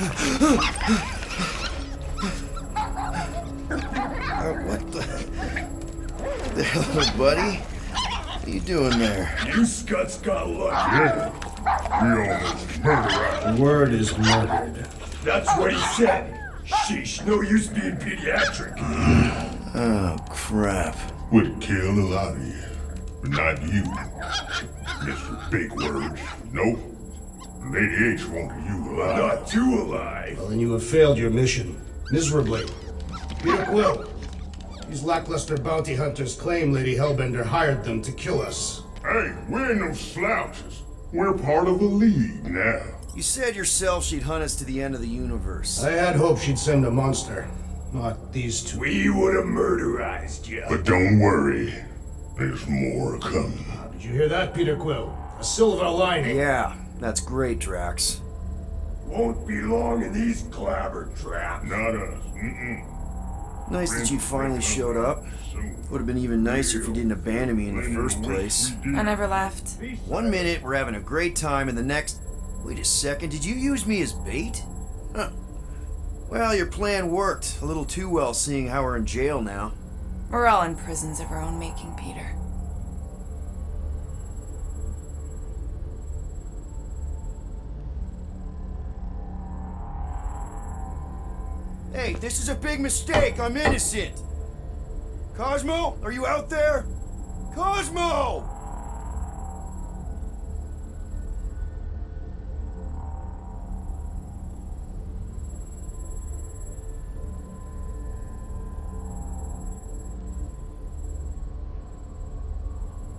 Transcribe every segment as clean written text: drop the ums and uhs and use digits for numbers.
What the hell, buddy? What are you doing there? You scuts got lucky. Yeah. We almost murdered. The word is murdered. That's what he said. Sheesh, no use being pediatric. Oh, crap. Would kill a lot of you, but not you. Mr. Big Words. Nope. Lady H wanted you alive. Not too alive. Well, then you have failed your mission. Miserably. Peter Quill. These lackluster bounty hunters claim Lady Hellbender hired them to kill us. Hey, we're no slouches. We're part of a league now. You said yourself she'd hunt us to the end of the universe. I had hoped she'd send a monster. Not these two. We would have murderized you. But don't worry. There's more coming. Did you hear that, Peter Quill? A silver lining. Yeah, that's great, Drax. Won't be long in these clabber traps. Not us. Nice that you finally showed up. Would have been even nicer if you didn't abandon me in the first place. I never left. 1 minute, we're having a great time, and the next... Wait a second, did you use me as bait? Huh. Well, your plan worked. A little too well, seeing how we're in jail now. We're all in prisons of our own making, Peter. Hey, this is a big mistake. I'm innocent. Cosmo, are you out there? Cosmo!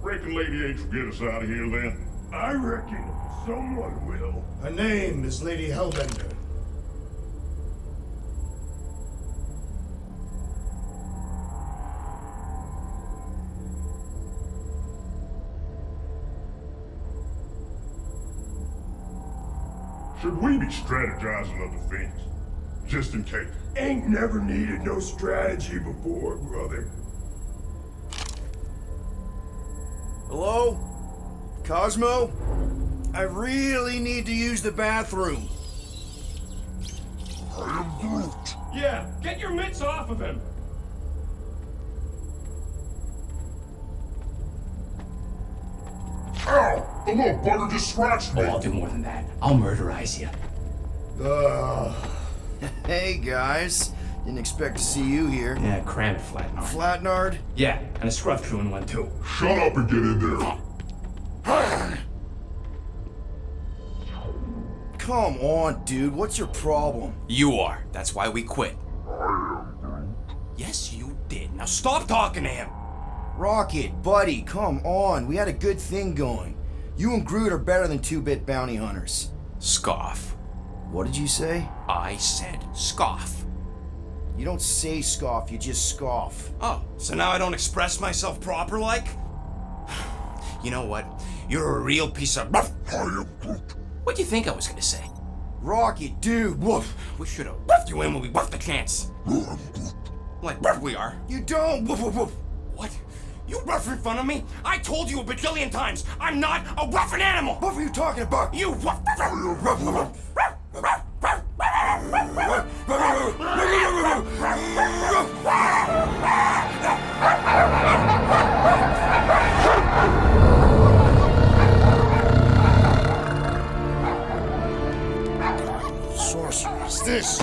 Reckon Lady H will get us out of here then? I reckon someone will. Her name is Lady Hellbender. Should we be strategizing other things? Just in case. Ain't never needed no strategy before, brother. Hello? Cosmo? I really need to use the bathroom. I am Groot. Yeah, get your mitts off of him! Ow! The little bugger just scratched me. Oh, I'll do more than that. I'll murderize you. Hey, guys. Didn't expect to see you here. Yeah, cram it, Flatnard. Flatnard? Yeah, and a scruff crew in one too. Shut up and get in there. Come on, dude. What's your problem? You are. That's why we quit. Yes, you did. Now stop talking to him. Rocket, buddy, come on. We had a good thing going. You and Groot are better than 2-bit bounty hunters. Scoff. What did you say? I said scoff. You don't say scoff, you just scoff. Oh, so now I don't express myself proper like? You know what? You're a real piece of... What do you think I was gonna say? Rocket, dude, woof. We should have woofed you in when we woofed the chance. Like we are. You don't, woof, woof, woof. What? You rough in front of me? I told you a bajillion times, I'm not a roughing animal! What were you talking about? You rough... Sorceress, this?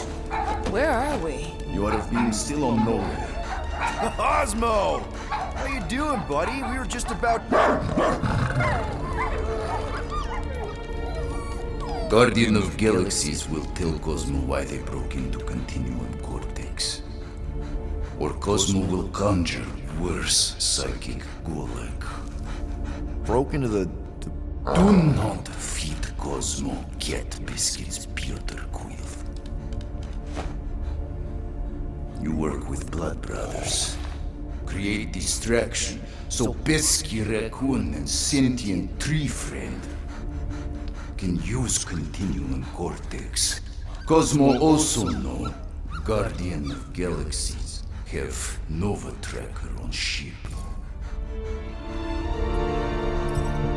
Where are we? You would have been still on nowhere. Cosmo! How you doing, buddy? We were just about... Guardian of Galaxies will tell Cosmo why they broke into Continuum Cortex. Or Cosmo will conjure worse psychic gulag. Broke into the... Do not feed Cosmo cat biscuits, Peter Quill. You work with Blood Brothers. Create distraction so Pesky Raccoon and sentient tree friend can use Continuum Cortex. Cosmo also know Guardian of Galaxies have Nova Tracker on ship.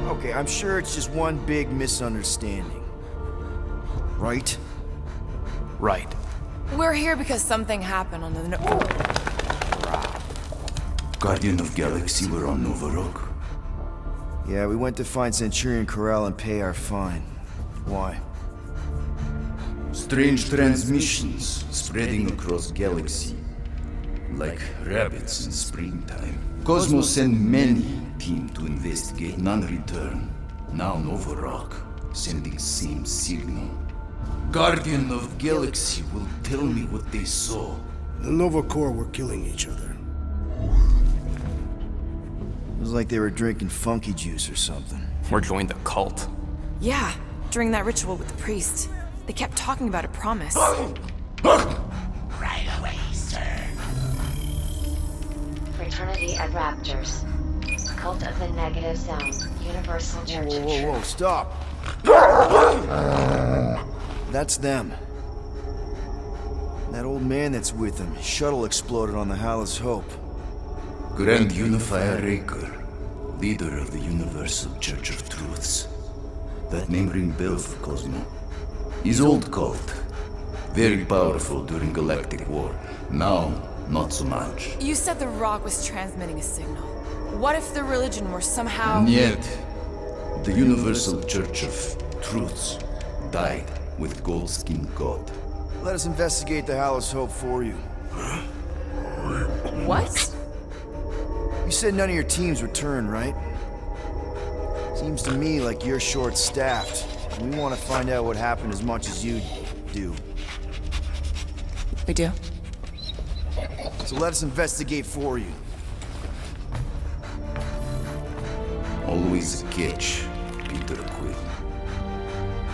Okay, I'm sure it's just one big misunderstanding. Right? Right. We're here because something happened on the Guardian of Galaxy were on Nova Rock. Yeah, we went to find Centurion Ko Rel and pay our fine. Why? Strange transmissions spreading across galaxy. Like rabbits in springtime. Cosmo sent many team to investigate, none return. Now Nova Rock, sending same signal. Guardian of Galaxy will tell me what they saw. The Nova Corps were killing each other. It was like they were drinking funky juice or something. Or joined the cult. Yeah, during that ritual with the priest. They kept talking about a promise. Right away, sir. Fraternity of Raptors. Cult of the Negative Zone. Universal Church of Whoa, Truth. stop! That's them. That old man that's with them. His shuttle exploded on the Hala's Hope. Grand Unifier Raker, leader of the Universal Church of Truths. That name ring bell for Cosmo. His old cult. Very powerful during Galactic War. Now, not so much. You said the rock was transmitting a signal. What if the religion were somehow... And yet, the Universal Church of Truths died with Gold-Skinned God. Let us investigate the Hala's Hope for you. What? You said none of your teams return, right? Seems to me like you're short-staffed. We want to find out what happened as much as you do. We do. So let us investigate for you. Always a catch, Peter Quill.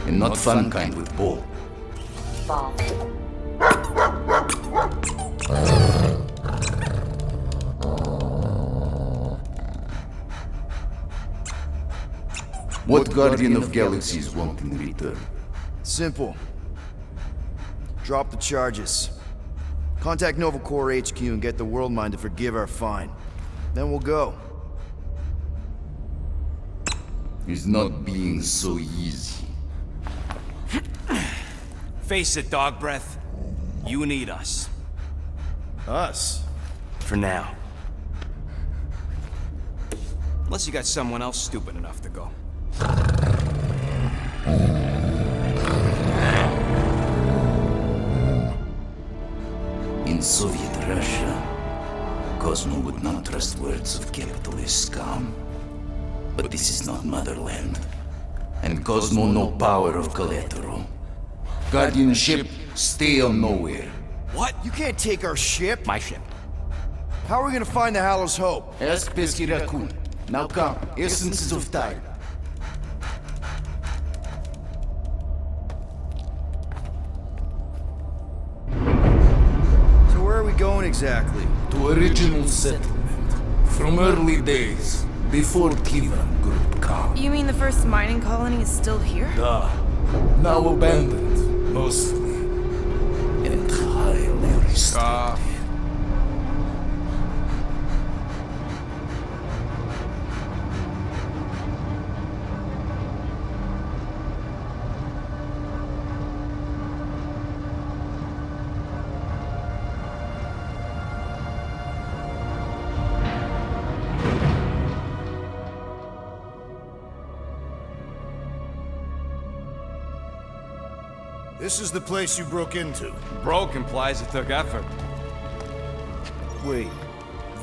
And not fun kind with ball. Ball. What Guardian of Galaxies want in return? Simple. Drop the charges. Contact Nova Corps HQ and get the World Mind to forgive our fine. Then we'll go. It's not being so easy. Face it, dog breath. You need us. Us? For now. Unless you got someone else stupid enough to go. In Soviet Russia, Cosmo would not trust words of capitalist scum. But this is not motherland. And Cosmo no power of collateral. Guardianship, stay on nowhere. What? You can't take our ship. My ship. How are we gonna find the Hala's Hope? Ask Pesky Raccoon. Now come, essences of time. So where are we going exactly? To original settlement. From early days, before Tivan Group come. You mean the first mining colony is still here? Now abandoned, mostly. And highly restricted. This is the place you broke into. Broke implies it took effort. Wait,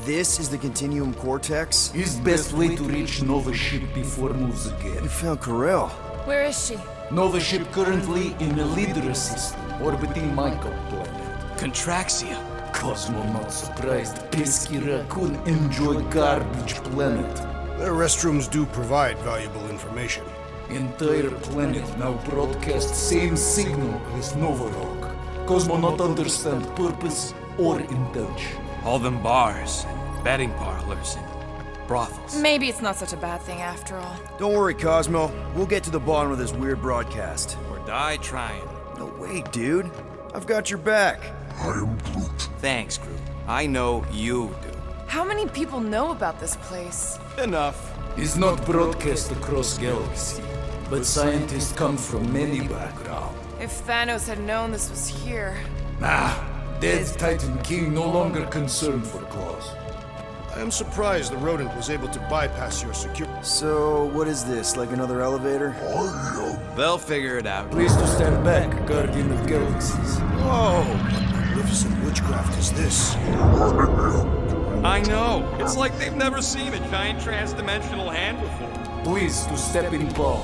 this is the Continuum Cortex? Is best way to reach Nova ship before moves again. You found Ko Rel. Where is she? Nova ship currently in a leader system, orbiting Michael planet. Contraxia. Cosmo not surprised. Pesky Raccoon enjoy garbage planet. Their restrooms do provide valuable information. Entire planet now broadcast same signal as Nova Rock. Cosmo not understand purpose or intention. All them bars, and betting parlors, and brothels. Maybe it's not such a bad thing after all. Don't worry, Cosmo. We'll get to the bottom of this weird broadcast. Or die trying. No way, dude. I've got your back. Thanks, Groot. I know you do. How many people know about this place? Enough. Is not broadcast across galaxy, but scientists come from many backgrounds. If Thanos had known this was here... Dead Titan King no longer concerned for cause. I am surprised the rodent was able to bypass your security. So, what is this? Like another elevator? They'll figure it out. Please to stand back, Guardian of Galaxies. Whoa! What magnificent witchcraft is this? I know. It's like they've never seen a giant trans-dimensional hand before. Please to step in palm.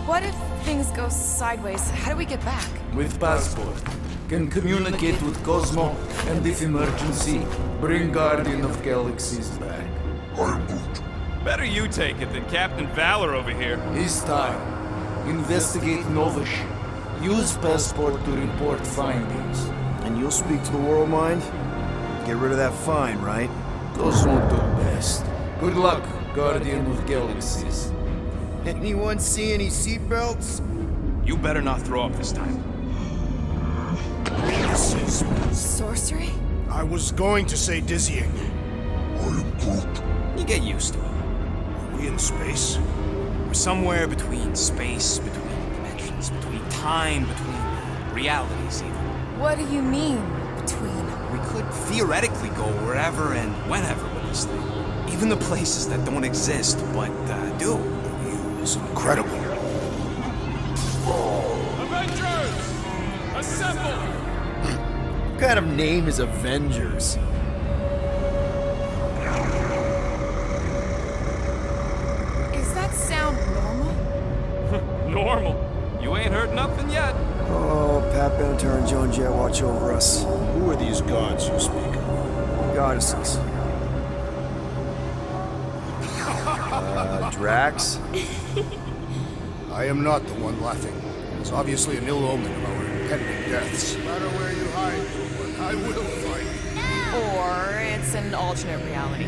What if things go sideways? How do we get back? With passport. Can communicate with Cosmo, and if emergency, bring Guardian of Galaxies back. Better you take it than Captain Valor over here. It's time. Investigate Nova ship. Use passport to report findings. And you'll speak to the World Mind? Get rid of that fine, right? Those won't do best. Good luck, Guardian of Galaxies. Anyone see any seatbelts? You better not throw up this time. This is... Sorcery? I was going to say dizzying. You get used to it. Are we in space? We're somewhere between space, between dimensions, between time, between realities even. What do you mean, between? We could theoretically go wherever and whenever with this thing. Even the places that don't exist, but do. It's incredible. Avengers! Assemble! What kind of name is Avengers? Is that sound normal? Normal. You ain't heard nothing yet. Oh, Pat Benatar and Joan Jett watch over us. Who are these gods you speak of? Goddesses. Drax? I am not the one laughing. It's obviously an ill omen of our impending deaths. No matter where you hide, I will find you. Or it's an alternate reality.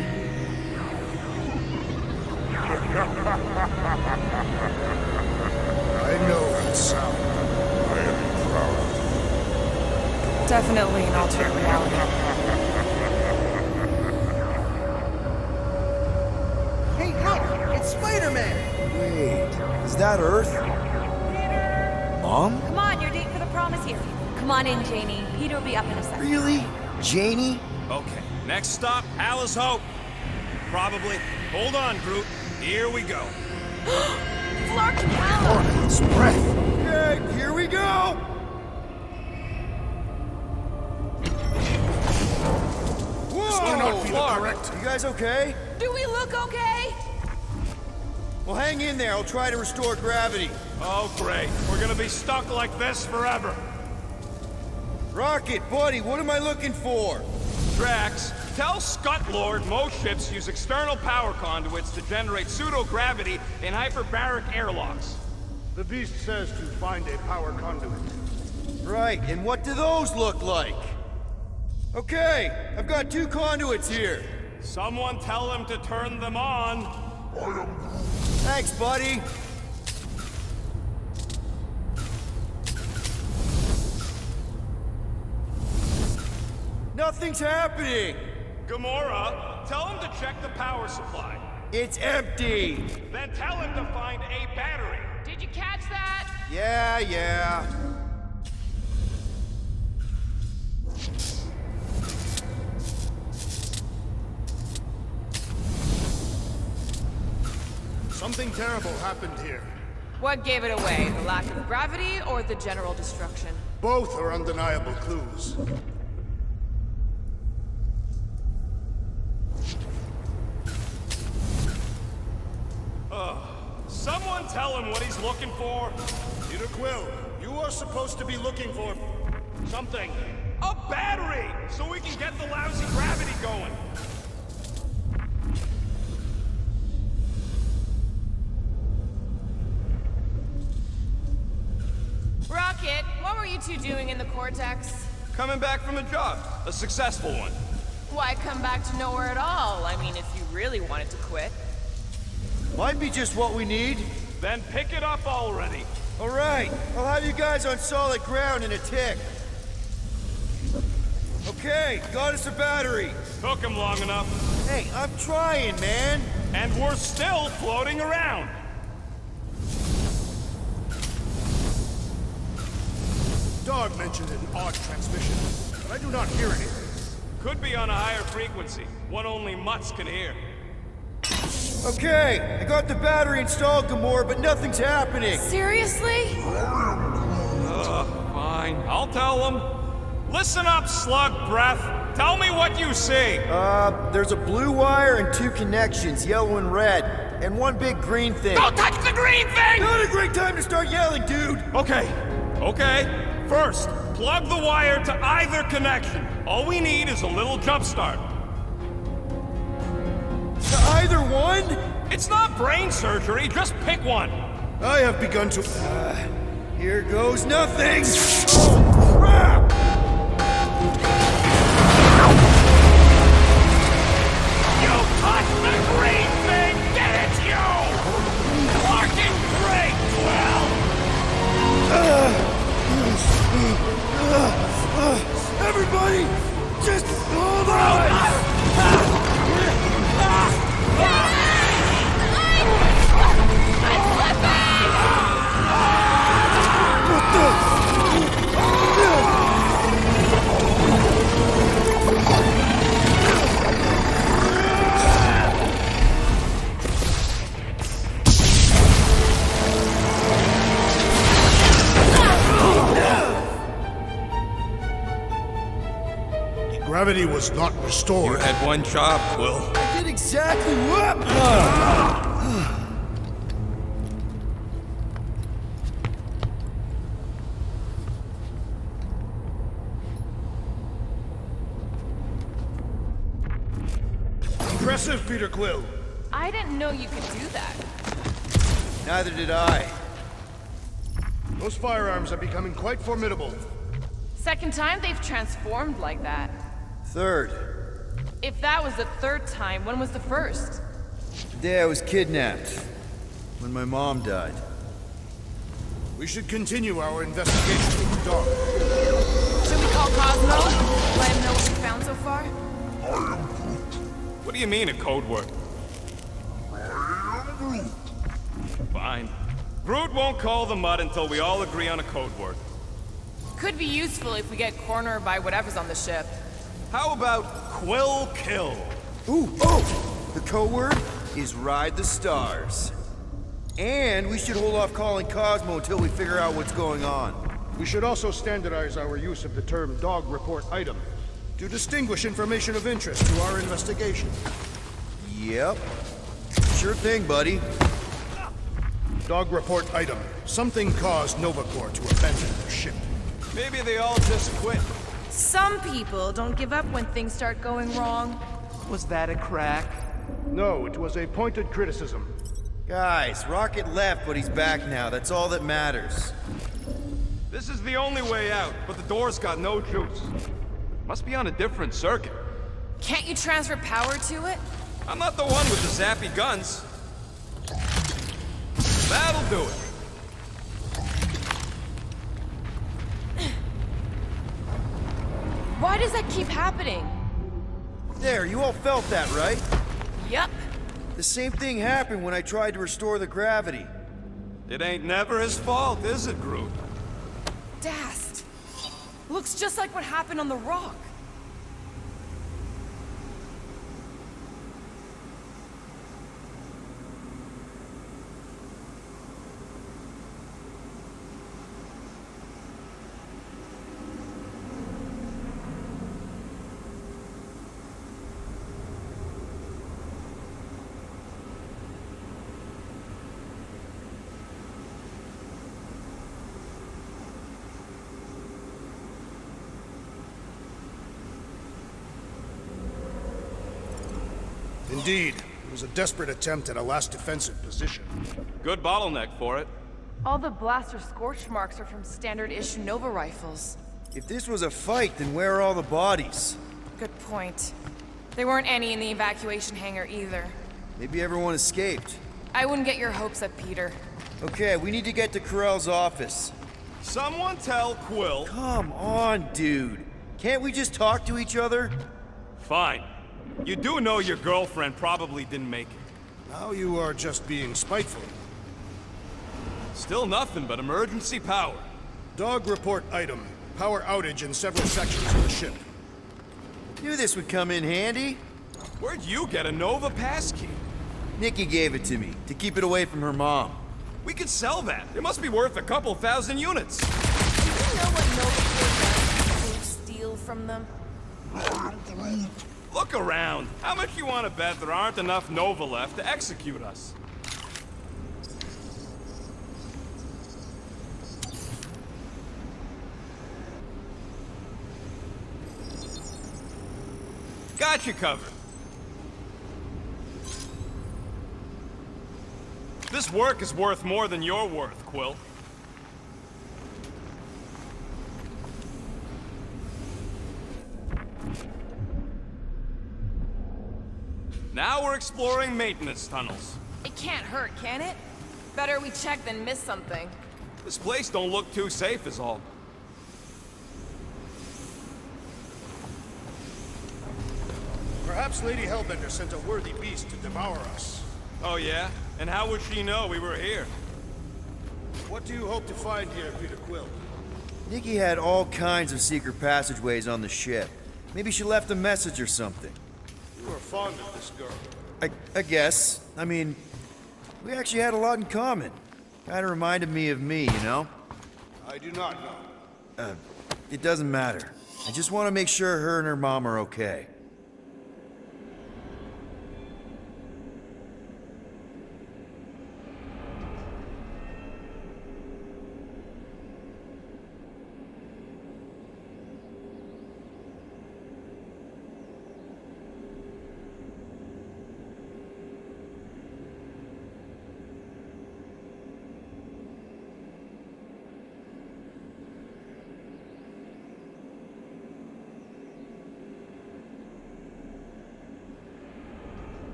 I know that sound. I am proud. Definitely an alternate reality. Hey, look! It's Spider-Man! Wait, is that Earth? Mom? Come on, your date for the prom is here. Come on in, Janie. Peter will be up in a second. Really? Janie? Okay, next stop, Hala's Hope. Probably. Hold on, Groot. Here we go. Clark and Hala! It's breath. Okay, here we go! This cannot be the Clark, correct. you guys okay? Do we look okay? Well, hang in there. I'll try to restore gravity. Oh, great. We're gonna be stuck like this forever. Rocket, buddy, what am I looking for? Drax, tell Scut Lord most ships use external power conduits to generate pseudo-gravity in hyperbaric airlocks. The beast says to find a power conduit. Right, and what do those look like? Okay, I've got 2 conduits here. Someone tell him to turn them on. Thanks, buddy. Nothing's happening. Gamora, tell him to check the power supply. It's empty. Then tell him to find a battery. Did you catch that? Yeah. Something terrible happened here. What gave it away? The lack of gravity or the general destruction? Both are undeniable clues. Someone tell him what he's looking for. Peter Quill, you are supposed to be looking for something. A battery, so we can get the lousy gravity going. Rocket, what were you 2 doing in the Cortex? Coming back from a job, a successful one. Why come back to nowhere at all? I mean, if you really wanted to quit. Might be just what we need. Then pick it up already. All right, I'll have you guys on solid ground in a tick. Okay, got us a battery. Took him long enough. Hey, I'm trying, man. And we're still floating around. Dog mentioned an odd transmission, but I do not hear anything. Could be on a higher frequency, one only mutts can hear. Okay, I got the battery installed, Gamora, but nothing's happening. Seriously? Fine, I'll tell them. Listen up, slug breath. Tell me what you see. There's a blue wire and 2 connections, yellow and red, and 1 big green thing. Don't touch the green thing! Not a great time to start yelling, dude! Okay. First, plug the wire to either connection. All we need is a little jump start. To either one? It's not brain surgery, just pick one. I have begun to... here goes nothing! Oh, crap! You touched the green thing! Get it, you! Working great, Quill! Everybody, just hold on! Gravity was not restored. You had one job, Quill. I did exactly what... Impressive, Peter Quill. I didn't know you could do that. Neither did I. Those firearms are becoming quite formidable. Second time they've transformed like that. Third, If that was the third time, when was the first? the day I was kidnapped. When my mom died. We should continue our investigation with the dog. Should we call Cosmo? Let him know what we found so far? What do you mean, a code word? Fine. Groot won't call the mud until we all agree on a code word. Could be useful if we get cornered by whatever's on the ship. How about Quill Kill? Ooh, oh! The code word is Ride the Stars. And we should hold off calling Cosmo until we figure out what's going on. We should also standardize our use of the term dog report item to distinguish information of interest to our investigation. Yep. Sure thing, buddy. Dog report item. Something caused Nova Corps to abandon their ship. Maybe they all just quit. Some people don't give up when things start going wrong. Was that a crack? No, it was a pointed criticism. Guys, Rocket left, but he's back now. That's all that matters. This is the only way out, but the door's got no juice. Must be on a different circuit. Can't you transfer power to it? I'm not the one with the zappy guns. That'll do it. Why does that keep happening? There, you all felt that, right? Yup. The same thing happened when I tried to restore the gravity. It ain't never his fault, is it, Groot? Dast. Looks just like what happened on the rock. Indeed, it was a desperate attempt at a last defensive position. Good bottleneck for it. All the blaster scorch marks are from standard issue Nova rifles. If this was a fight, then where are all the bodies? Good point. There weren't any in the evacuation hangar either. Maybe everyone escaped. I wouldn't get your hopes up, Peter. Okay, we need to get to Ko Rel's office. Someone tell Quill. Come on, dude. Can't we just talk to each other? Fine. You do know your girlfriend probably didn't make it. Now you are just being spiteful. Still nothing but emergency power. Dog report item. Power outage in several sections of the ship. Knew this would come in handy. Where'd you get a Nova passkey? Nikki gave it to me, to keep it away from her mom. We could sell that. It must be worth a couple thousand units. Do you know what Nova does to steal from them? Look around. How much you want to bet there aren't enough Nova left to execute us? Got you covered. This work is worth more than you're worth, Quill. Now we're exploring maintenance tunnels. It can't hurt, can it? Better we check than miss something. This place don't look too safe is all. Perhaps Lady Hellbender sent a worthy beast to devour us. Oh yeah? And how would she know we were here? What do you hope to find here, Peter Quill? Nikki had all kinds of secret passageways on the ship. Maybe she left a message or something. You were fond of this girl. I guess. I mean, we actually had a lot in common. Kinda reminded me of me, you know? I do not know. It doesn't matter. I just want to make sure her and her mom are okay.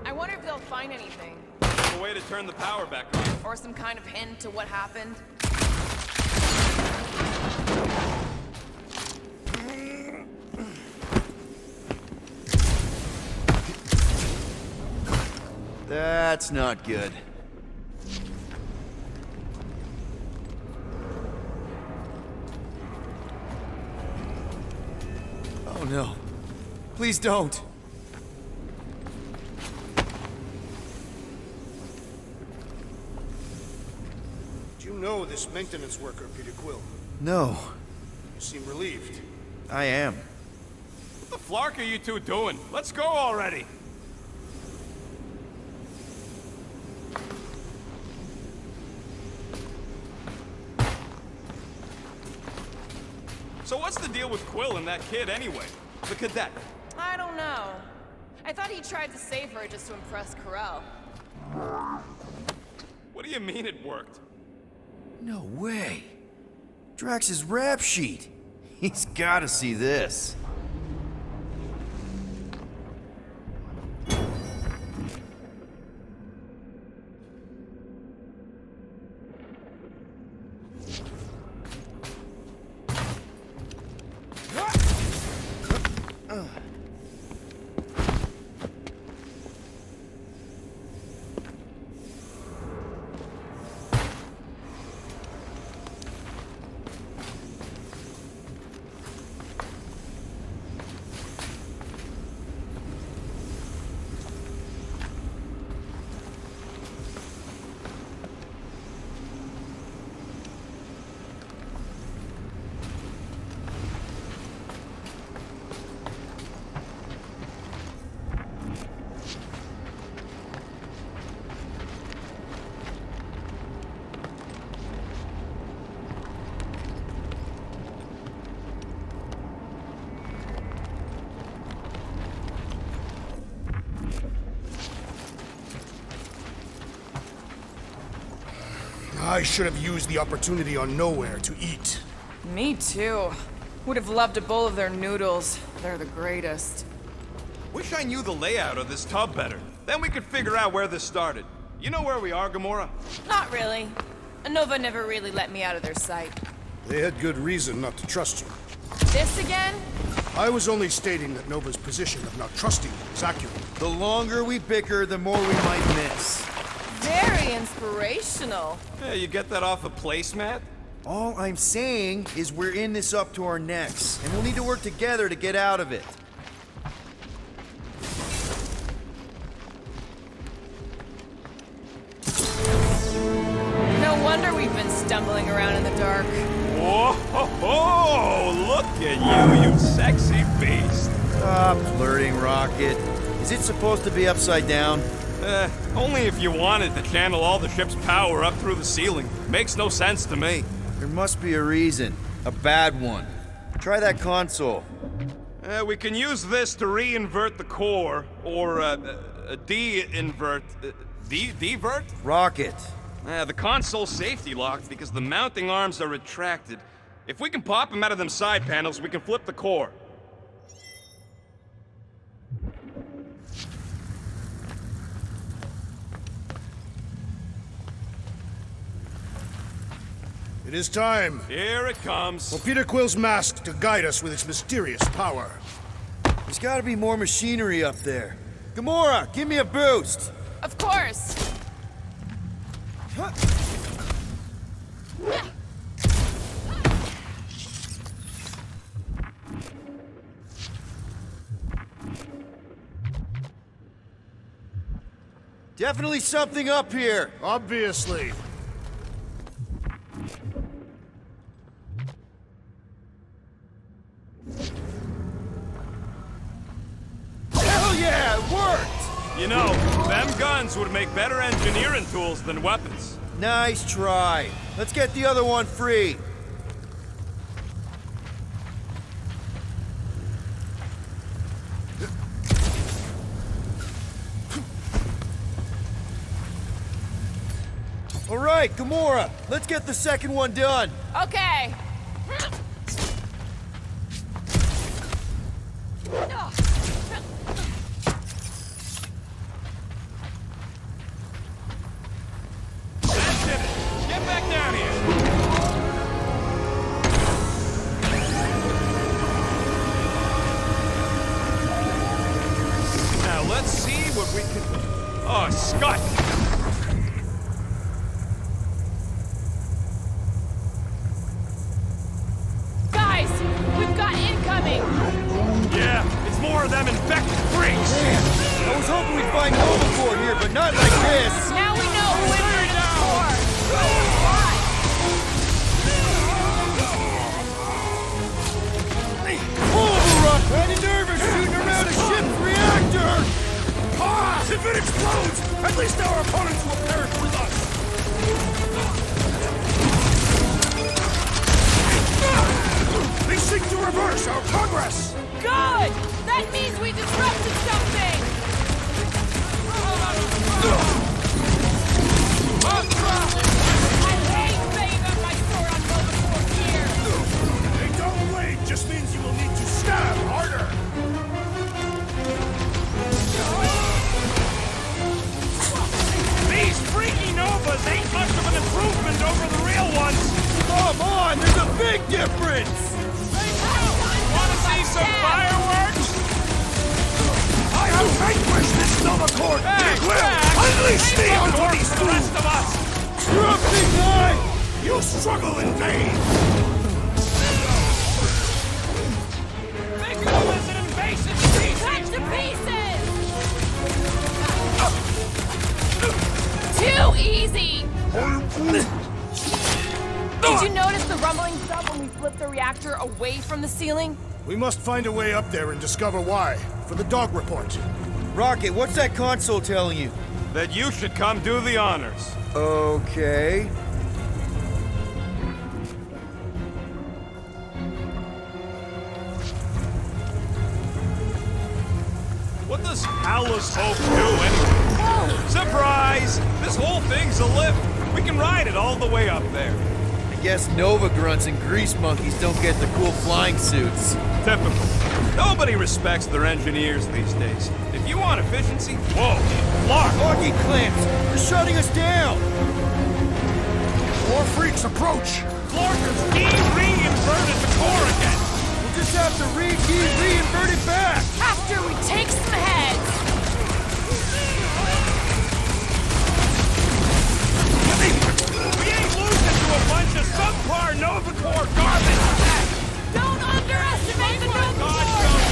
I wonder if they'll find anything. A way to turn the power back on. Or some kind of hint to what happened. That's not good. Oh no. Please don't. Do you know this maintenance worker, Peter Quill? No. You seem relieved. I am. What the flark are you two doing? Let's go already! So what's the deal with Quill and that kid anyway? The cadet. I don't know. I thought he tried to save her just to impress Ko Rel. What do you mean it worked? No way. Drax's rap sheet. He's gotta see this. I should have used the opportunity on Nowhere to eat. Me too. Would have loved a bowl of their noodles. They're the greatest. Wish I knew the layout of this tub better. Then we could figure out where this started. You know where we are, Gamora? Not really. Nova never really let me out of their sight. They had good reason not to trust you. This again? I was only stating that Nova's position of not trusting you is accurate. The longer we bicker, the more we might miss. Very inspirational. Hey, you get that off a placemat? All I'm saying is we're in this up to our necks, and we'll need to work together to get out of it. No wonder we've been stumbling around in the dark. Whoa, ho, ho, look at you, you sexy beast. Stop flirting, Rocket. Is it supposed to be upside down? Only if you wanted to channel all the ship's power up through the ceiling. Makes no sense to me. There must be a reason. A bad one. Try that console. We can use this to re-invert the core, or, de-invert... Divert? Rocket. The console's safety locked because the mounting arms are retracted. If we can pop them out of them side panels, we can flip the core. It is time. Here it comes. For Peter Quill's mask to guide us with its mysterious power. There's gotta be more machinery up there. Gamora, give me a boost! Of course. Definitely something up here. Obviously. Hell yeah, it worked! You know, them guns would make better engineering tools than weapons. Nice try. Let's get the other one free. All right, Gamora, let's get the second one done. Okay. That's it. Get back down here. Now let's see what we can... Oh, Scott! Guys, we've got incoming. Yeah, it's more of them infected freaks. I was hoping we'd find Nova here, but not like this. Now we know who inverted the core. Why? Overrun! Kinda nervous shooting around a ship's reactor! Pause! If it explodes, at least our opponents will perish with us! They seek to reverse our progress! Good! That means we disrupted something! I hate banging my sword on Nova here! A dull blade just means you will need to stab harder! These freaky Novas ain't much of an improvement over the real ones. Come on, there's a big difference! Wanna see some fireworks? I have vanquished this Nova Corps! Hey, It will unleash me onto these the rest of us. You're up, big guy! You struggle in vain! Big Nova's an invasive species. Cut to pieces! Too easy! Did you notice the rumbling stuff when we flipped the reactor away from the ceiling? We must find a way up there and discover why. For the dog report. Rocket, what's that console telling you? That you should come do the honors. Okay. What does Hala's hope do anyway? Surprise! This whole thing's a lift. We can ride it all the way up there. I guess Nova grunts and grease monkeys don't get the cool flying suits. Typical. Nobody respects their engineers these days. If you want efficiency, whoa, Clark! Hockey clamps! They're shutting us down! More freaks approach! Clark has re-inverted the core again! We're just have to re-invert it back! After we take some heads! We ain't losing to a bunch of subpar Novacore garbage! Don't underestimate the God, Novacore!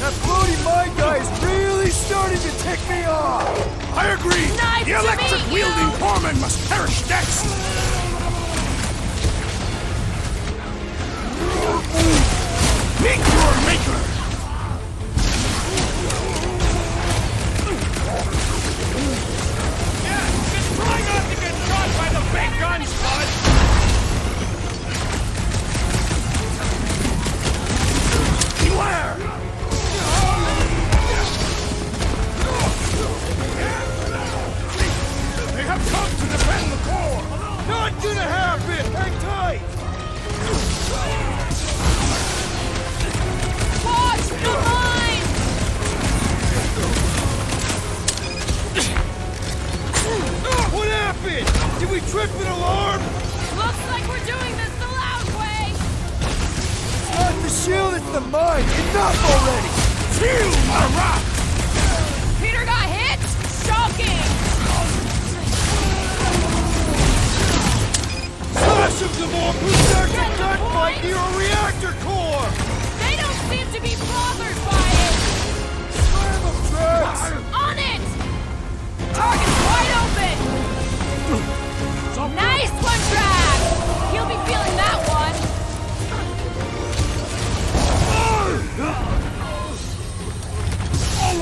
That floating mind guy is really starting to tick me off! I agree! Nice The to electric meet wielding you. corpsman must perish next! Meet your maker! Yeah, just try not to get shot by the big guns, bud! Beware! They have come to defend the core! Not gonna happen! Hang tight! Watch the line! What happened? Did we trip an alarm? Looks like we're doing this the loud way! It's not the shield, it's the mine! Enough already! Shield my rock! Peter got hit? Shocking! Slash of them all! Who's there to gunfight near a reactor core? They don't seem to be bothered by it! Slam of tracks! On it! Target's wide open! Nice one, Track! He'll be feeling that one!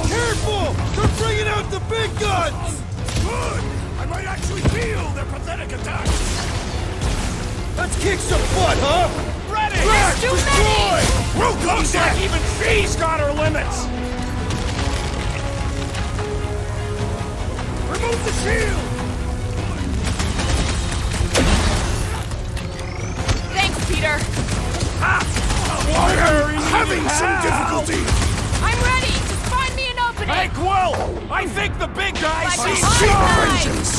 Careful! They're bringing out the big guns! Good! I might actually feel their pathetic attacks! Let's kick some butt, huh? Ready! Crash! too Destroy! We'll go Looks like even she's got her limits! Remove the shield! Thanks, Peter! I'm having some difficulty! I'm ready! Just find me an opening! Hey, Quill! I think the big guy Like sees a Seek high line. vengeance!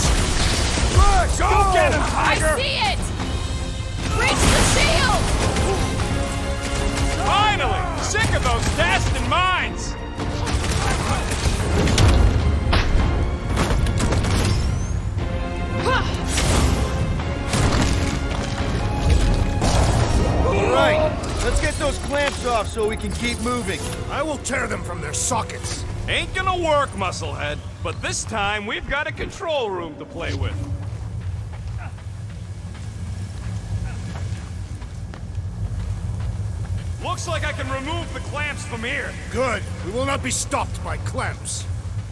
Crash! Go get him, I Tiger! see it! Reach the shield! Finally! Sick of those tests and mines! All right, let's get those clamps off so we can keep moving. I will tear them from their sockets! Ain't gonna work, Musclehead. But this time, we've got a control room to play with. Looks like I can remove the clamps from here. Good! We will not be stopped by clamps!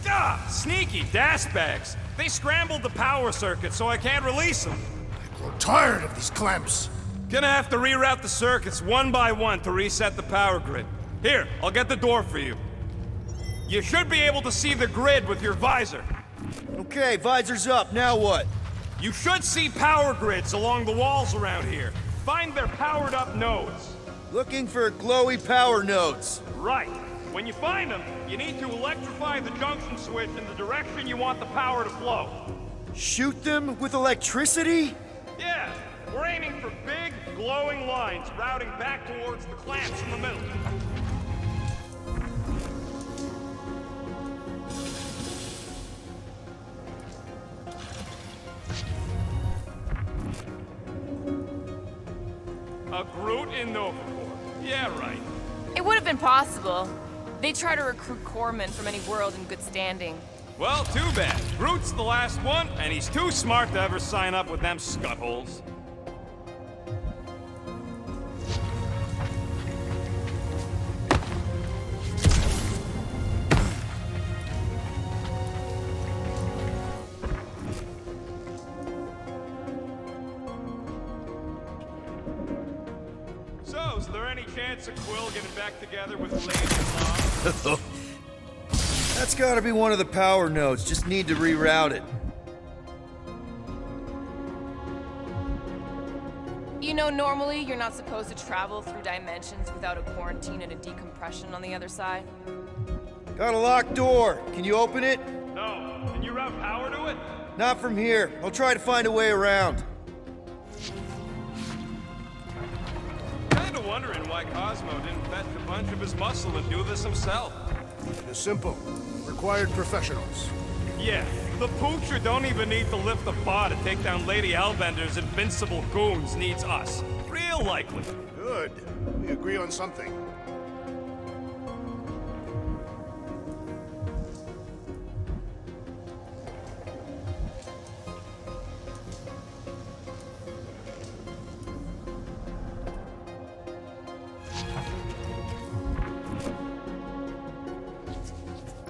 Ah, sneaky DAS bags. They scrambled the power circuit, so I can't release them. I grow tired of these clamps! Gonna have to reroute the circuits one by one to reset the power grid. Here, I'll get the door for you. You should be able to see the grid with your visor. Okay, visor's up. Now what? You should see power grids along the walls around here. Find their powered up nodes. Looking for glowy power nodes. Right. When you find them, you need to electrify the junction switch in the direction you want the power to flow. Shoot them with electricity? Yeah, we're aiming for big, glowing lines routing back towards the clamps in the middle. A Groot in Novacore. Yeah, right. It would have been possible. They try to recruit corpsmen from any world in good standing. Well, too bad. Groot's the last one, and he's too smart to ever sign up with them scuttholes. So, is there any chance of Quill getting back together with Lady Mom? That's gotta be one of the power nodes. Just need to reroute it. You know, normally you're not supposed to travel through dimensions without a quarantine and a decompression on the other side. Got a locked door. Can you open it? No. Can you route power to it? Not from here. I'll try to find a way around. Kinda wondering why Cosmo didn't fetch a bunch of his muscle and do this himself. It is simple. Required professionals. Yeah, the poocher don't even need to lift a bar to take down Lady Hellbender's invincible goons needs us. Real likely. Good. We agree on something.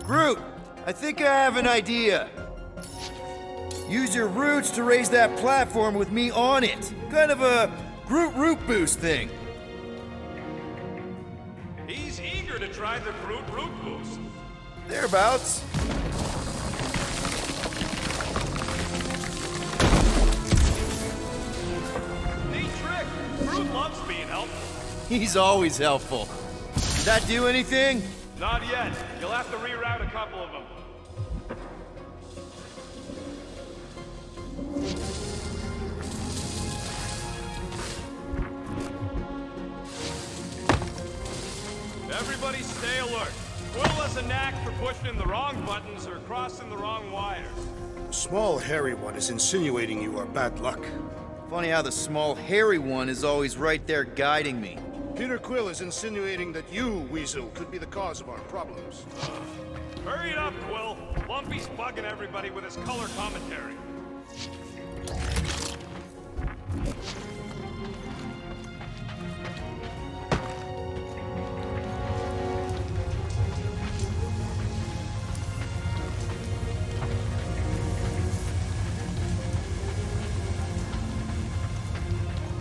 Groot, I think I have an idea. Use your roots to raise that platform with me on it. Kind of a Groot root boost thing. He's eager to try the Groot root boost. Thereabouts. Neat trick. Groot loves being helpful. He's always helpful. Did that do anything? Not yet. You'll have to reroute a couple of them. Everybody stay alert. Quill has a knack for pushing the wrong buttons or crossing the wrong wires. The small, hairy one is insinuating you are bad luck. Funny how the small, hairy one is always right there guiding me. Peter Quill is insinuating that you, Weasel, could be the cause of our problems. Hurry it up, Quill. Lumpy's bugging everybody with his color commentary.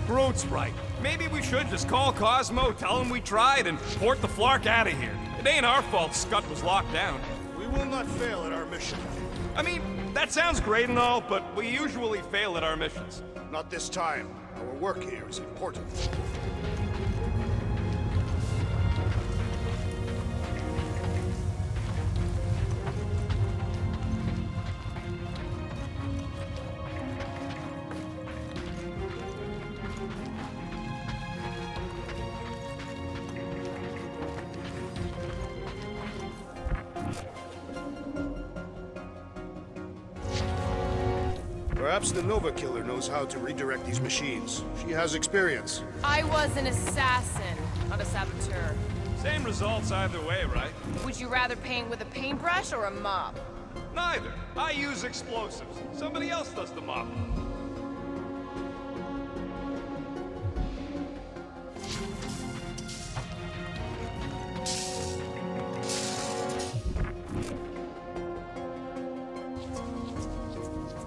Groot's right. Maybe we should just call Cosmo, tell him we tried, and port the Flark out of here. It ain't our fault Scott was locked down. We will not fail at our mission. I mean, that sounds great and all, but we usually fail at our missions. Not this time. Our work here is important. Perhaps the Nova Killer knows how to redirect these machines. She has experience. I was an assassin, not a saboteur. Same results either way, right? Would you rather paint with a paintbrush or a mop? Neither. I use explosives. Somebody else does the mopping.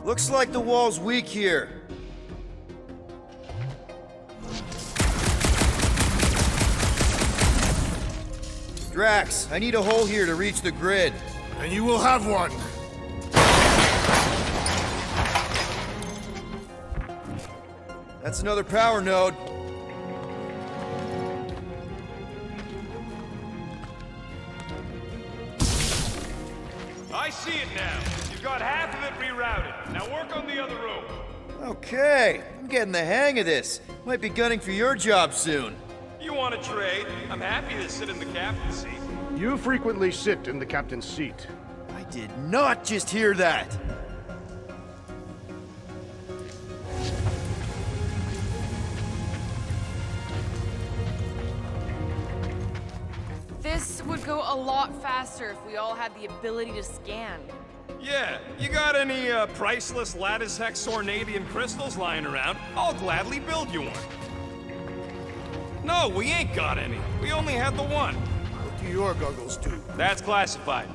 Looks like the wall's weak here. Drax, I need a hole here to reach the grid. And you will have one. That's another power node. I see it now. You've got half of it rerouted. Now work on the other room. Okay, I'm getting the hang of this. Might be gunning for your job soon. You want to trade? I'm happy to sit in the captain's seat. You frequently sit in the captain's seat. I did not just hear that. This would go a lot faster if we all had the ability to scan. Yeah, you got any priceless lattice hex ornadium crystals lying around? I'll gladly build you one. No, we ain't got any. We only had the one. What do your goggles do? That's classified.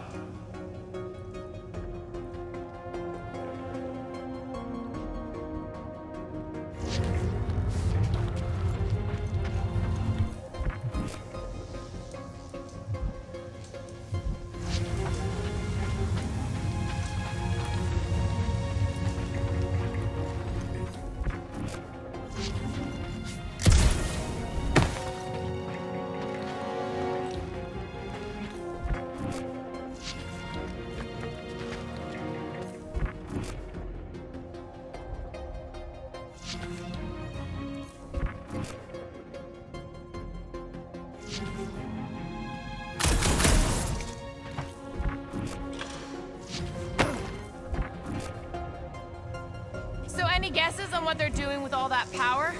Any guesses on what they're doing with all that power?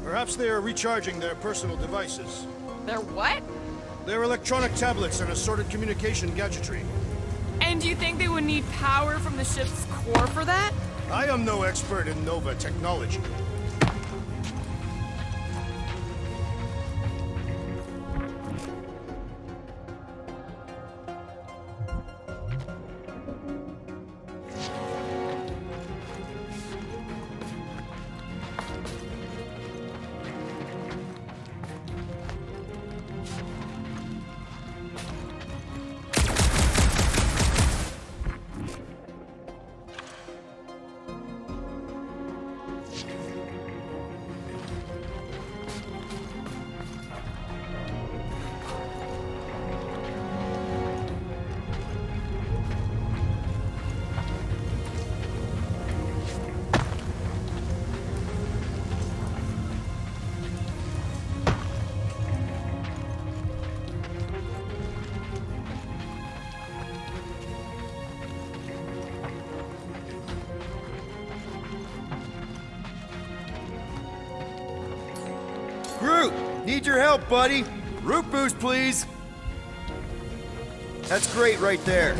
Perhaps they are recharging their personal devices. They're what? Their electronic tablets and assorted communication gadgetry. And do you think they would need power from the ship's core for that? I am no expert in Nova technology. Groot, need your help, buddy. Root boost, please. That's great right there.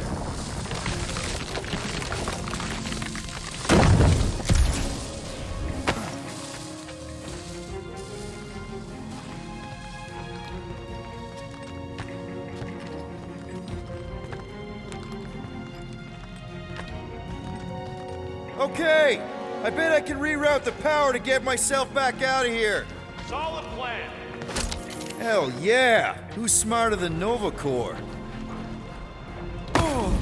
Okay, I bet I can reroute the power to get myself back out of here. Solid plan. Hell yeah! Who's smarter than Nova Corps? Oh.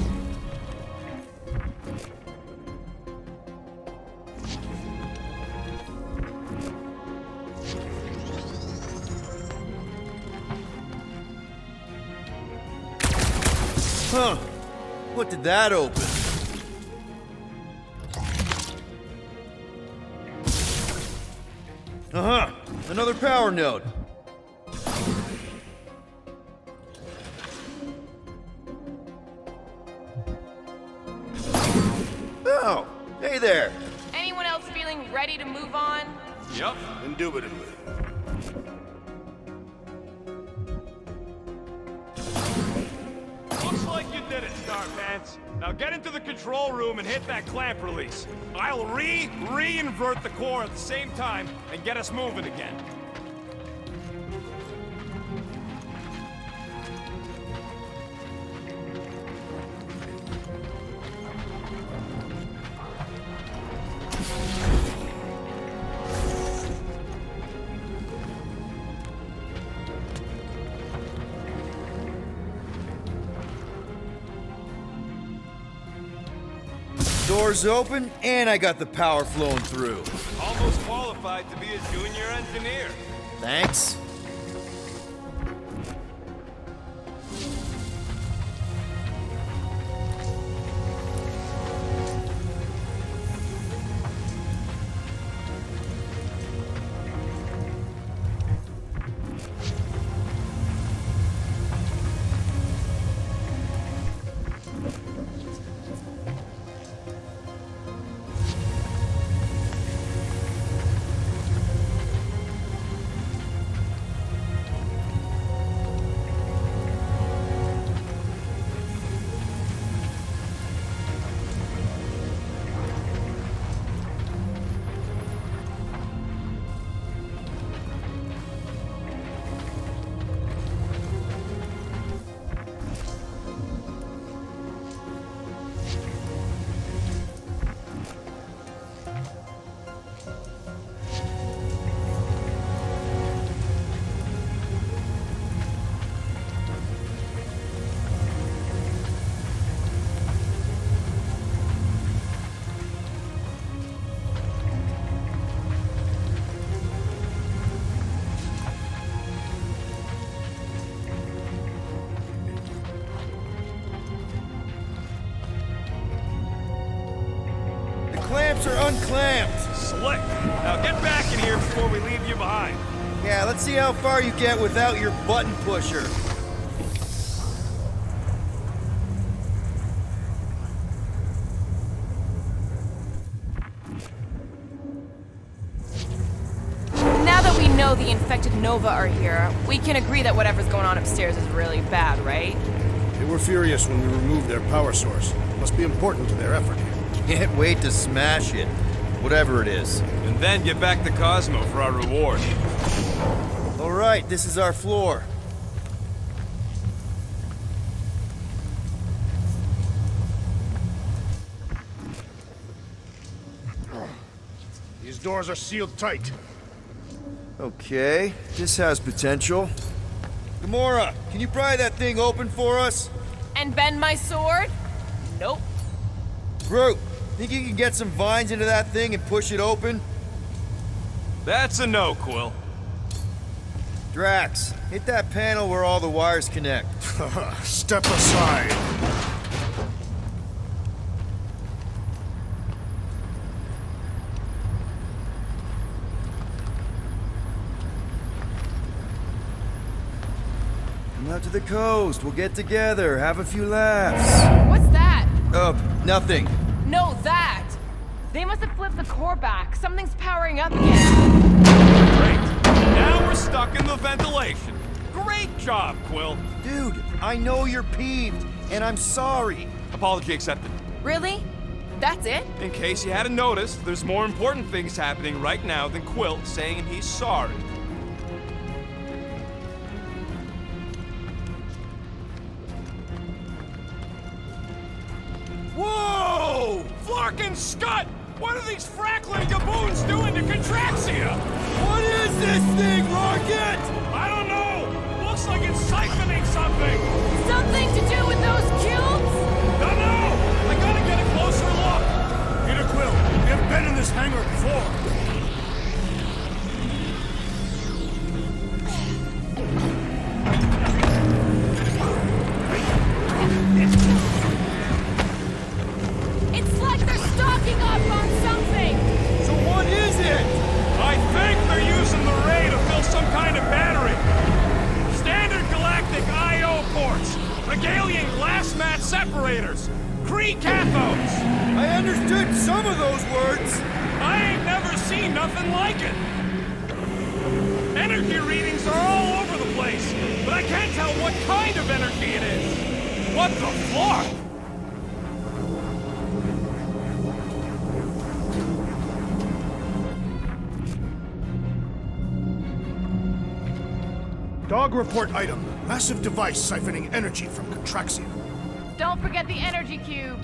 Huh. What did that open? Uh-huh. Another power node. Oh, hey there. Anyone else feeling ready to move on? Yep. Indubitably. Looks like you did it, Starpants. Now get into the control room and hit that clamp release. I'll re-invert the core at the same time and get us moving again. Doors open, and I got the power flowing through. Almost qualified to be a junior engineer. Thanks. Clamps are unclamped. Slick. Now get back in here before we leave you behind. Yeah, let's see how far you get without your button pusher. know the infected Nova are here, we can agree that whatever's going on upstairs is really bad, right? They were furious when we removed their power source. Must be important to their effort here. Can't wait to smash it. Whatever it is. And then get back to Cosmo for our reward. Alright, this is our floor. These doors are sealed tight. Okay, this has potential. Gamora, can you pry that thing open for us? And bend my sword? Nope. Groot, think you can get some vines into that thing and push it open? That's a no, Quill. Drax, hit that panel where all the wires connect. Step aside. Come out to the coast, we'll get together, have a few laughs. What's that? Nothing. No, that! They must have flipped the core back. Something's powering up again. Great. Now we're stuck in the ventilation. Great job, Quill. Dude, I know you're peeved, and I'm sorry. Apology accepted. Really? That's it? In case you hadn't noticed, there's more important things happening right now than Quill saying he's sorry. Whoa! Flarkin' Scud! What are these frackling gaboons doing to Contraxia? What is this thing, Rocket? I don't know! Looks like it's siphoning something! Something to do with those cubes? Don't know! I gotta get a closer look! Peter Quill, we have been in this hangar before. It's like they're stocking up on something! So what is it? I think they're using the ray to fill some kind of battery. Standard galactic I.O. ports, Megalian glass mat separators, Kree cathodes. I understood some of those words. I ain't never seen nothing like it. Energy readings are all over the place, but I can't tell what kind of energy it is. What the fuck? Dog report item. Massive device siphoning energy from Contraxia. Don't forget the energy cubes.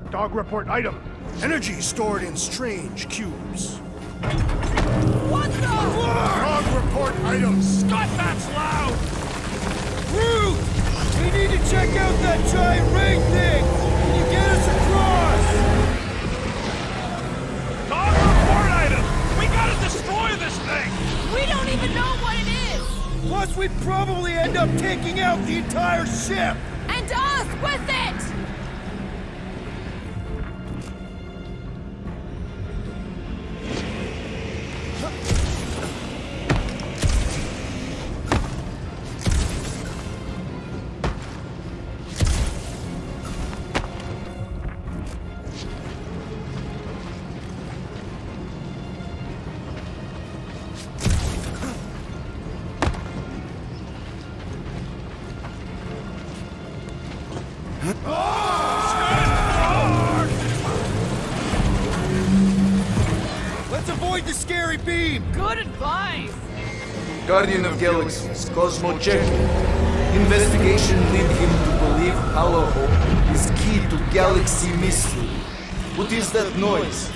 Dog report item. Energy stored in strange cubes. What the? Dog report item. Scott, that's loud! Groot! We need to check out that giant ray thing! Can you get us across? Dog report item! We gotta destroy this thing! We don't even know what it is! Plus, we'd probably end up taking out the entire ship! And us with it! Let's avoid the scary beam! Good advice! Guardian of Galaxies, Cosmo check. Investigation led him to believe Hala is key to galaxy mystery. What is that noise?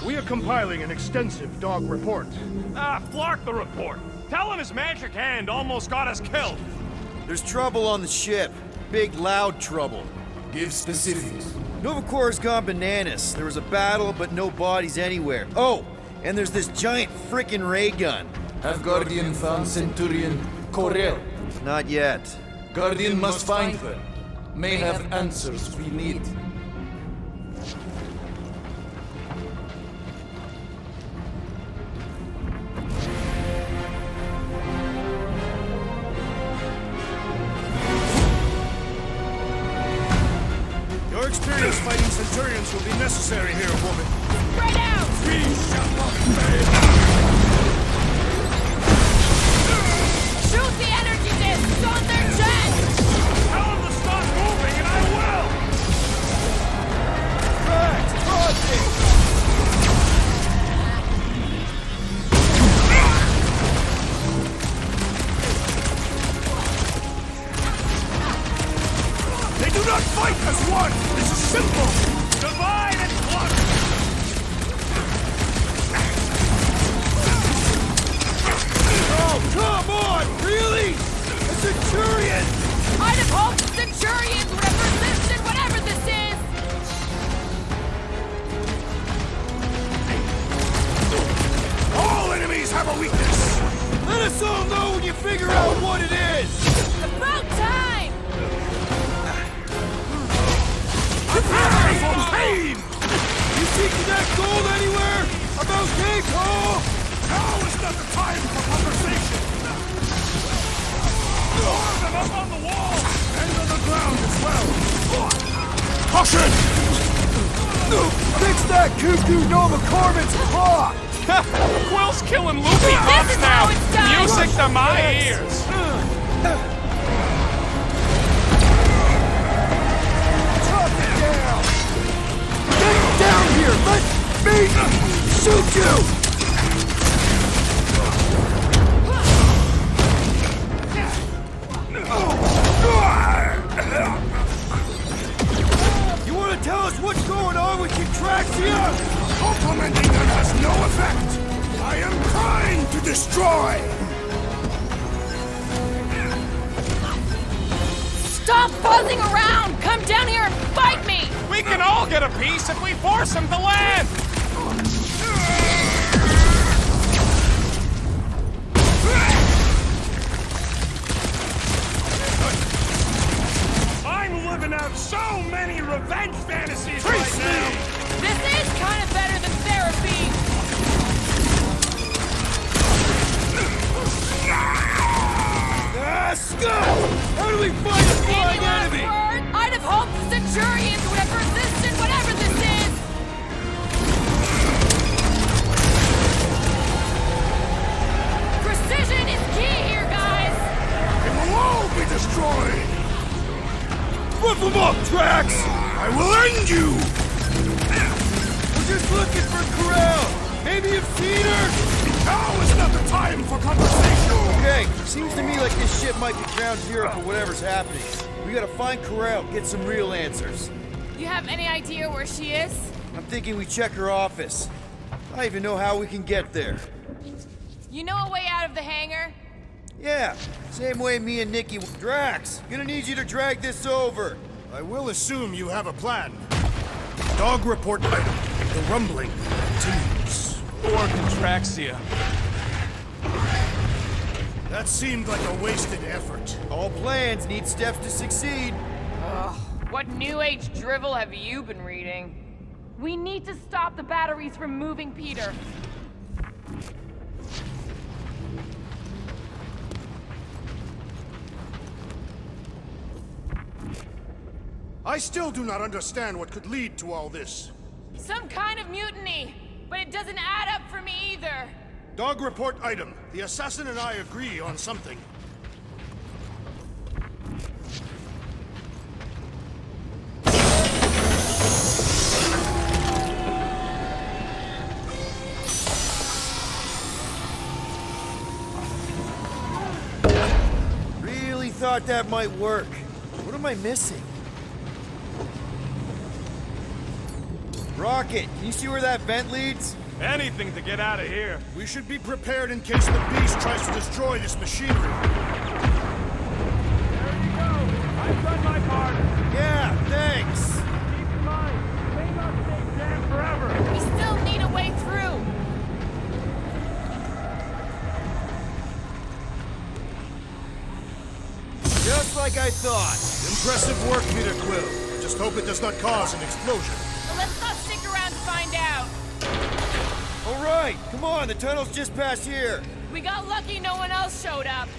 We are compiling an extensive dog report. Ah, Flark the report. Tell him his magic hand almost got us killed. There's trouble on the ship. Big, loud trouble. Give specifics. Nova Corps gone bananas. There was a battle, but no bodies anywhere. Oh, and there's this giant frickin' ray gun. Have Guardian found Centurion Ko Rel? Not yet. Guardian must find her. May have answers we need. Your experience fighting Centurions will be necessary here, woman. Spread out! We shall not fail. a weakness! Let us all know when you figure out what it is! About time! Prepare for pain! You seeking that gold anywhere? I'm okay, Cole! Now is not the time for conversation! More of them up on the wall! And on the ground as well! Caution! Fix that cuckoo Nova Corman's clock! Quill's killing loopy This hops is now! how it's done. Music to my ears! Chop it down! Get down here! Let me shoot you! You want to tell us what's going on with Contraxia? Complimenting them has no effect! I am trying to destroy! Stop buzzing around! Come down here and fight me! We can all get a piece if we force him to land! I'm living out so many revenge fantasies right now! This is kind of better than therapy! Ah, Scott! How do we fight a flying Any last enemy? word? I'd have hoped the Centurions would have resisted whatever this is! Precision is key here, guys! It will all be destroyed! Rough them up, Trax! I will end you! We're just looking for Corel! Maybe you've seen her? Now is not the time for conversation! Okay, seems to me like this ship might be ground zero for whatever's happening. We gotta find Corel, get some real answers. You have any idea where she is? I'm thinking we check her office. I don't even know how we can get there. You know a way out of the hangar? Yeah, same way me and Nikki... Drax, gonna need you to drag this over. I will assume you have a plan. Dog report item. The rumbling continues. Or Contraxia. That seemed like a wasted effort. All plans need steps to succeed. What new age drivel have you been reading? We need to stop the batteries from moving Peter. I still do not understand what could lead to all this. Some kind of mutiny, but it doesn't add up for me either. Dog report item. The assassin and I agree on something. Really thought that might work. What am I missing? Rocket, can you see where that vent leads? Anything to get out of here. We should be prepared in case the beast tries to destroy this machinery. There you go. I've done my part. Yeah, thanks. Keep in mind, it may not stay jammed forever. We still need a way through. Just like I thought. Impressive work, Peter Quill. Just hope it does not cause an explosion. But let's not stick around to find out. All right, come on, the tunnel's just past here. We got lucky no one else showed up.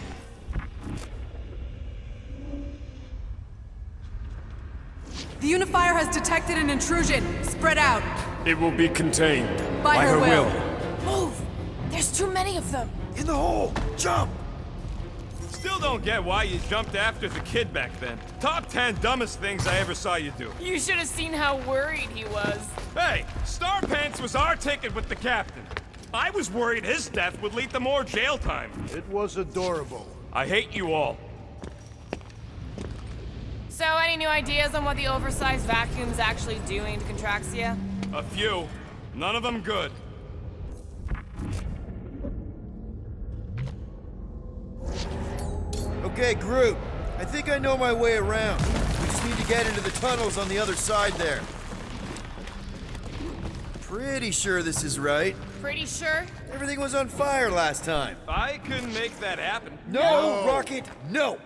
The Unifier has detected an intrusion. Spread out. It will be contained. By her will. Move! There's too many of them. In the hole, jump! Still don't get why you jumped after the kid back then. Top 10 dumbest things I ever saw you do. You should have seen how worried he was. Hey, Star Pants was our ticket with the captain. I was worried his death would lead to more jail time. It was adorable. I hate you all. So, any new ideas on what the oversized vacuum's actually doing to Contraxia? A few. None of them good. Okay, Groot. I think I know my way around. We just need to get into the tunnels on the other side there. Pretty sure this is right. Pretty sure? Everything was on fire last time. I couldn't make that happen. No, Rocket, no!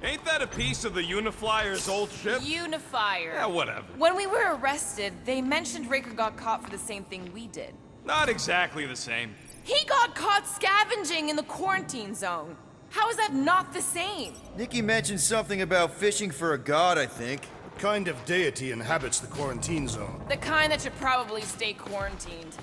Ain't that a piece of the Uniflyer's old ship? Unifier. Yeah, whatever. When we were arrested, they mentioned Raker got caught for the same thing we did. Not exactly the same. He got caught scavenging in the quarantine zone. How is that not the same? Nikki mentioned something about fishing for a god, I think. What kind of deity inhabits the quarantine zone? The kind that should probably stay quarantined.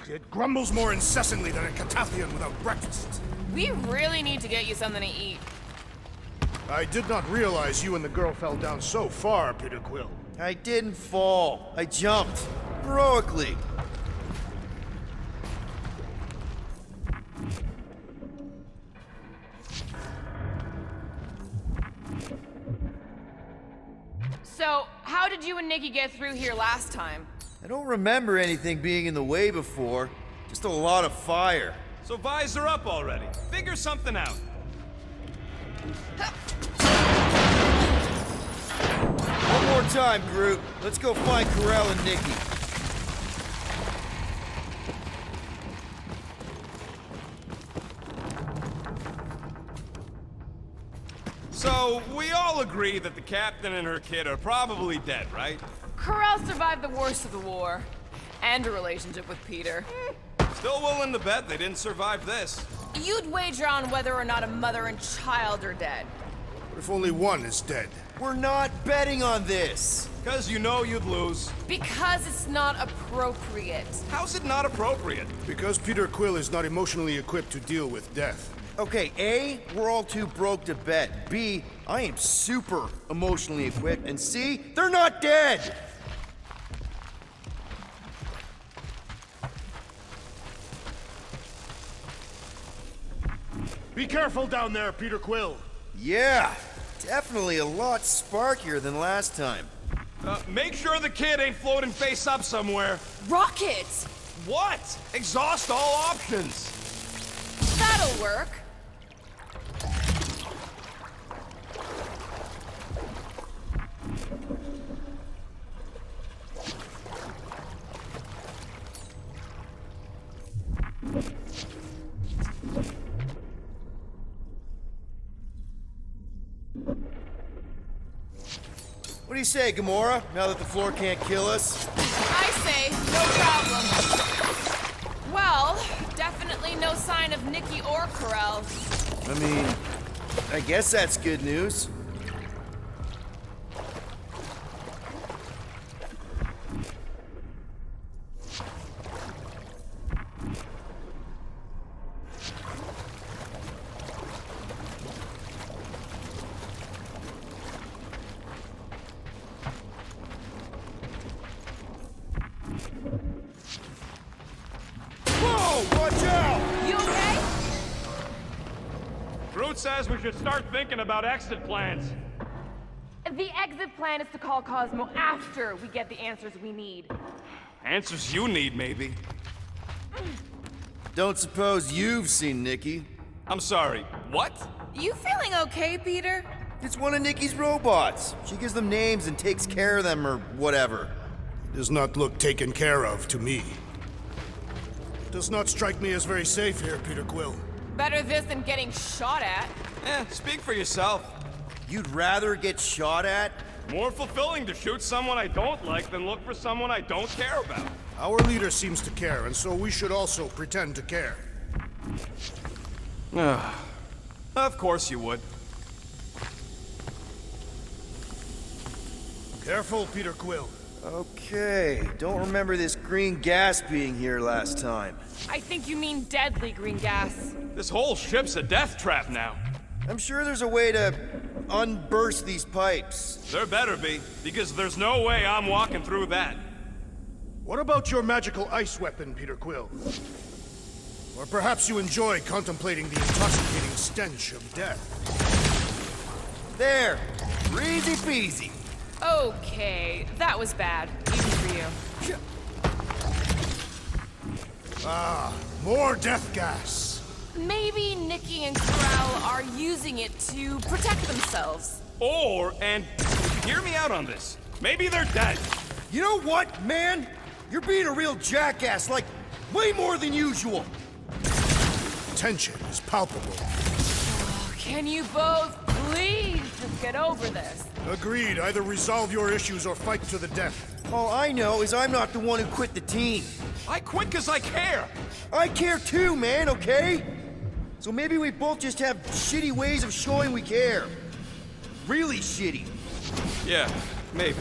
It grumbles more incessantly than a Catathian without breakfast. We really need to get you something to eat. I did not realize you and the girl fell down so far, Peter Quill. I didn't fall. I jumped. Heroically. So, how did you and Nikki get through here last time? I don't remember anything being in the way before. Just a lot of fire. So visor up already. Figure something out. One more time, Groot. Let's go find Ko Rel and Nikki. So, we all agree that the captain and her kid are probably dead, right? Ko Rel survived the worst of the war. And a relationship with Peter. Still willing to bet they didn't survive this. You'd wager on whether or not a mother and child are dead. What if only one is dead? We're not betting on this. Because you know you'd lose. Because it's not appropriate. How's it not appropriate? Because Peter Quill is not emotionally equipped to deal with death. Okay, A, we're all too broke to bet. B, I am super emotionally equipped. And C, they're not dead! Be careful down there, Peter Quill. Yeah, definitely a lot sparkier than last time. Make sure the kid ain't floating face up somewhere. Rocket! What? Exhaust all options. That'll work. What do you say, Gamora, now that the floor can't kill us? I say, no problem. Well, definitely no sign of Nikki or Ko Rel. I mean, I guess that's good news. Whoa, watch out! You okay? Groot says we should start thinking about exit plans. The exit plan is to call Cosmo after we get the answers we need. Answers you need, maybe. Don't suppose you've seen Nikki? I'm sorry, what? You feeling okay, Peter? It's one of Nikki's robots. She gives them names and takes care of them or whatever. Does not look taken care of to me. Does not strike me as very safe here, Peter Quill. Better this than getting shot at. Speak for yourself. You'd rather get shot at? More fulfilling to shoot someone I don't like than look for someone I don't care about. Our leader seems to care, and so we should also pretend to care. Of course you would. Careful, Peter Quill. Okay, don't remember this green gas being here last time. I think you mean deadly green gas. This whole ship's a death trap now. I'm sure there's a way to unburst these pipes. There better be, because there's no way I'm walking through that. What about your magical ice weapon, Peter Quill? Or perhaps you enjoy contemplating the intoxicating stench of death. There, easy peasy. Okay, that was bad. Even for you. Ah, more death gas. Maybe Nikki and Ko Rel are using it to protect themselves. And hear me out on this. Maybe they're dead. You know what, man? You're being a real jackass, like, way more than usual. Tension is palpable. Can you both please just get over this? Agreed. Either resolve your issues or fight to the death. All I know is I'm not the one who quit the team. I quit because I care. I care too, man, okay? So maybe we both just have shitty ways of showing we care. Really shitty. Yeah, maybe.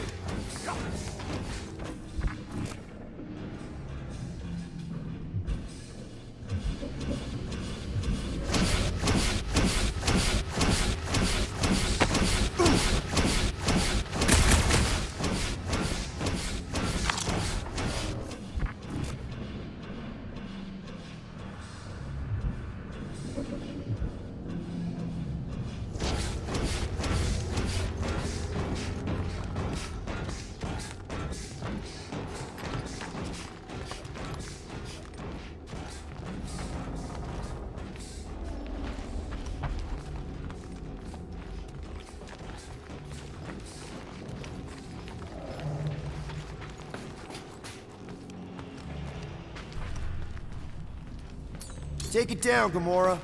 Take it down, Gamora.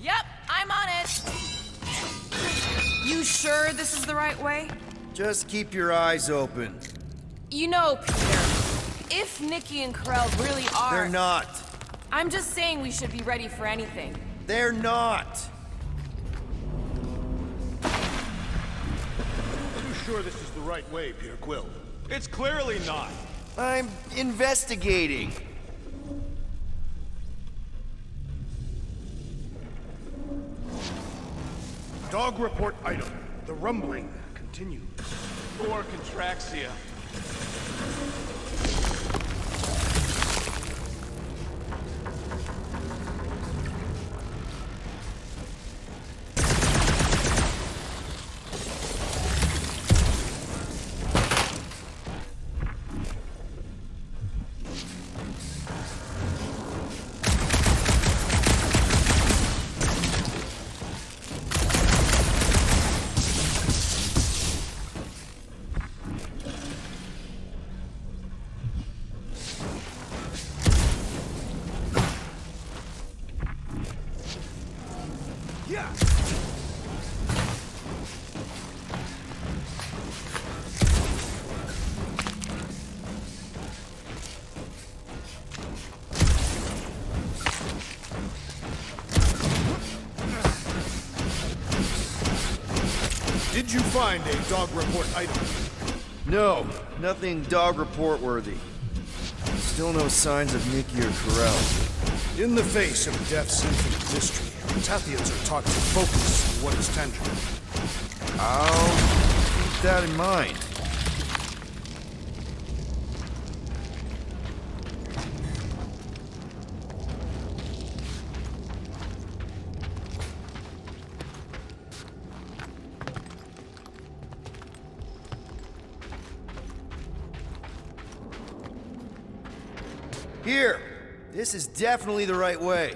Yep, I'm on it. You sure this is the right way? Just keep your eyes open. You know, Peter, if Nikki and Ko Rel really are... They're not. I'm just saying we should be ready for anything. They're not. Are you sure this is the right way, Peter Quill? It's clearly not. I'm investigating. Dog report item. The rumbling continues. Or Contraxia. Did you find a dog report item? No, nothing dog report worthy. Still no signs of Nikki or Ko Rel. In the face of death's infinite mystery, Tathians are taught to focus on what is tangible. I'll keep that in mind. Here! This is definitely the right way.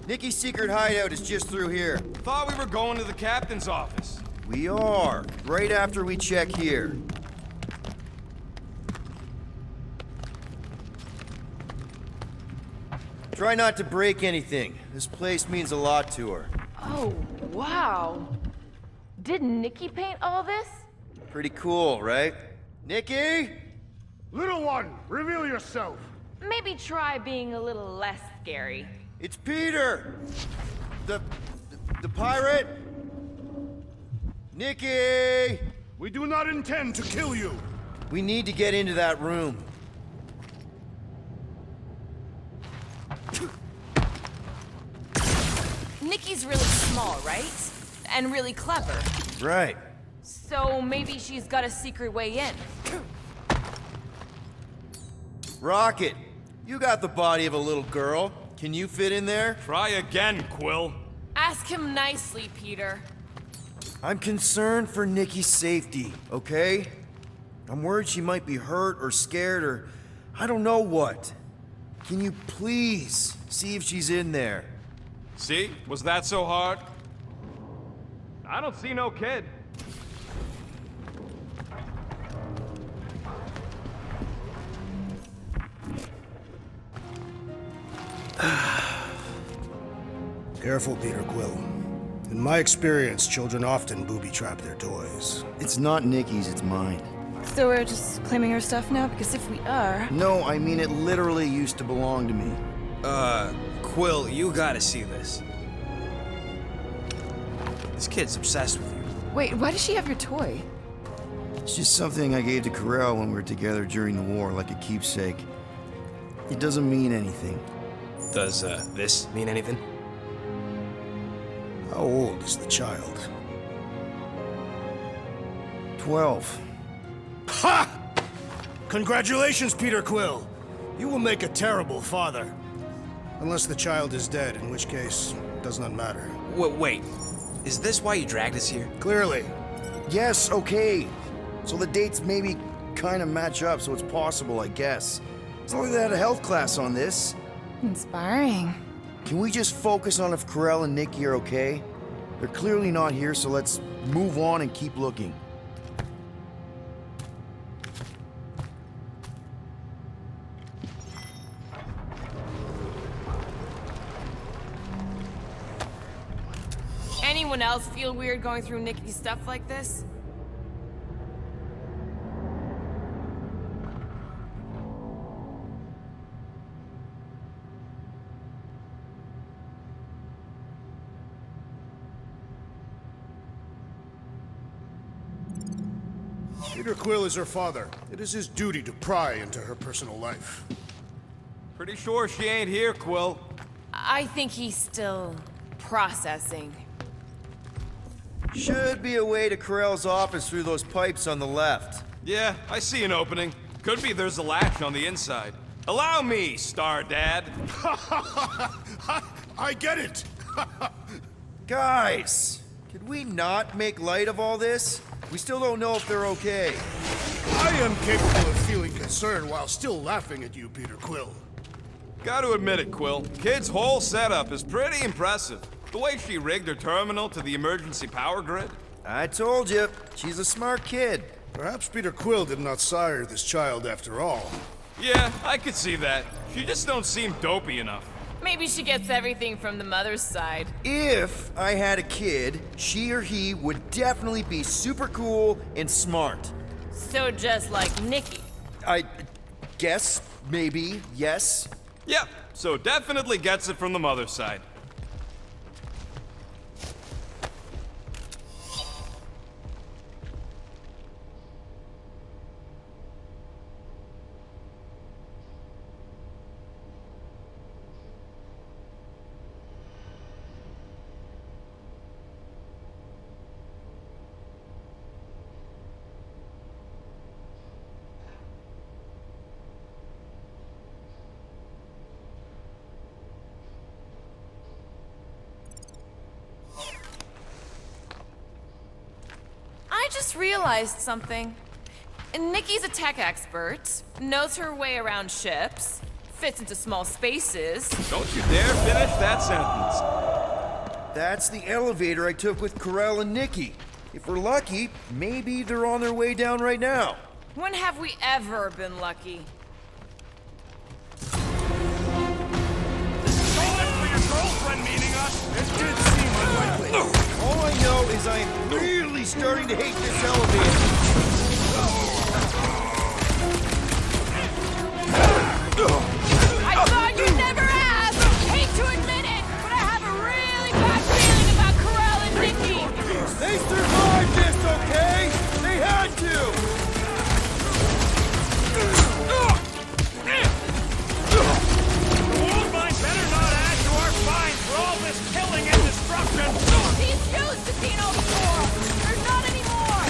Nikki's secret hideout is just through here. Thought we were going to the captain's office. We are, right after we check here. Try not to break anything. This place means a lot to her. Oh, wow. Did Nikki paint all this? Pretty cool, right? Nikki? Little one, reveal yourself. Maybe try being a little less scary. It's Peter! The pirate? Nikki! We do not intend to kill you. We need to get into that room. Nikki's really small, right? And really clever. Right. So maybe she's got a secret way in. Rocket, you got the body of a little girl. Can you fit in there? Try again, Quill. Ask him nicely, Peter. I'm concerned for Nikki's safety, okay? I'm worried she might be hurt or scared or I don't know what. Can you please see if she's in there? See? Was that so hard? I don't see no kid. Careful, Peter Quill. In my experience, children often booby-trap their toys. It's not Nikki's, it's mine. So we're just claiming her stuff now? Because if we are... No, I mean it literally used to belong to me. Quill, you gotta see this. This kid's obsessed with you. Wait, why does she have your toy? It's just something I gave to Ko Rel when we were together during the war, like a keepsake. It doesn't mean anything. Does, this mean anything? How old is the child? 12. Ha! Congratulations, Peter Quill. You will make a terrible father. Unless the child is dead, in which case, it does not matter. Wait. Is this why you dragged us here? Clearly. Yes, okay. So the dates maybe kind of match up, so it's possible, I guess. It's not like they had a health class on this. Inspiring. Can we just focus on if Ko Rel and Nikki are okay? They're clearly not here, so let's move on and keep looking. Anyone else feel weird going through Nikki's stuff like this? Peter Quill is her father. It is his duty to pry into her personal life. Pretty sure she ain't here, Quill. I think he's still processing. Should be a way to Ko Rel's office through those pipes on the left. Yeah, I see an opening. Could be there's a latch on the inside. Allow me, Star Dad. I get it! Guys, could we not make light of all this? We still don't know if they're okay. I am capable of feeling concern while still laughing at you, Peter Quill. Gotta admit it, Quill. Kid's whole setup is pretty impressive. The way she rigged her terminal to the emergency power grid. I told you, she's a smart kid. Perhaps Peter Quill did not sire this child after all. Yeah, I could see that. She just don't seem dopey enough. Maybe she gets everything from the mother's side. If I had a kid, she or he would definitely be super cool and smart. So just like Nikki. I guess, maybe, yes. Yep, so definitely gets it from the mother's side. I just realized something. Nikki's a tech expert, knows her way around ships, fits into small spaces. Don't you dare finish that sentence. That's the elevator I took with Ko Rel and Nikki. If we're lucky, maybe they're on their way down right now. When have we ever been lucky? This is so much for your girlfriend meeting us. It did seem unlikely. All I know is I am really starting to hate this elevator. I thought you'd never ask! Hate to admit it, but I have a really bad feeling about Ko Rel and Nikki! They survived this, okay? They had to! The old mine better not add to our fines for all this killing and destruction! He's used to Dino before! There's not anymore!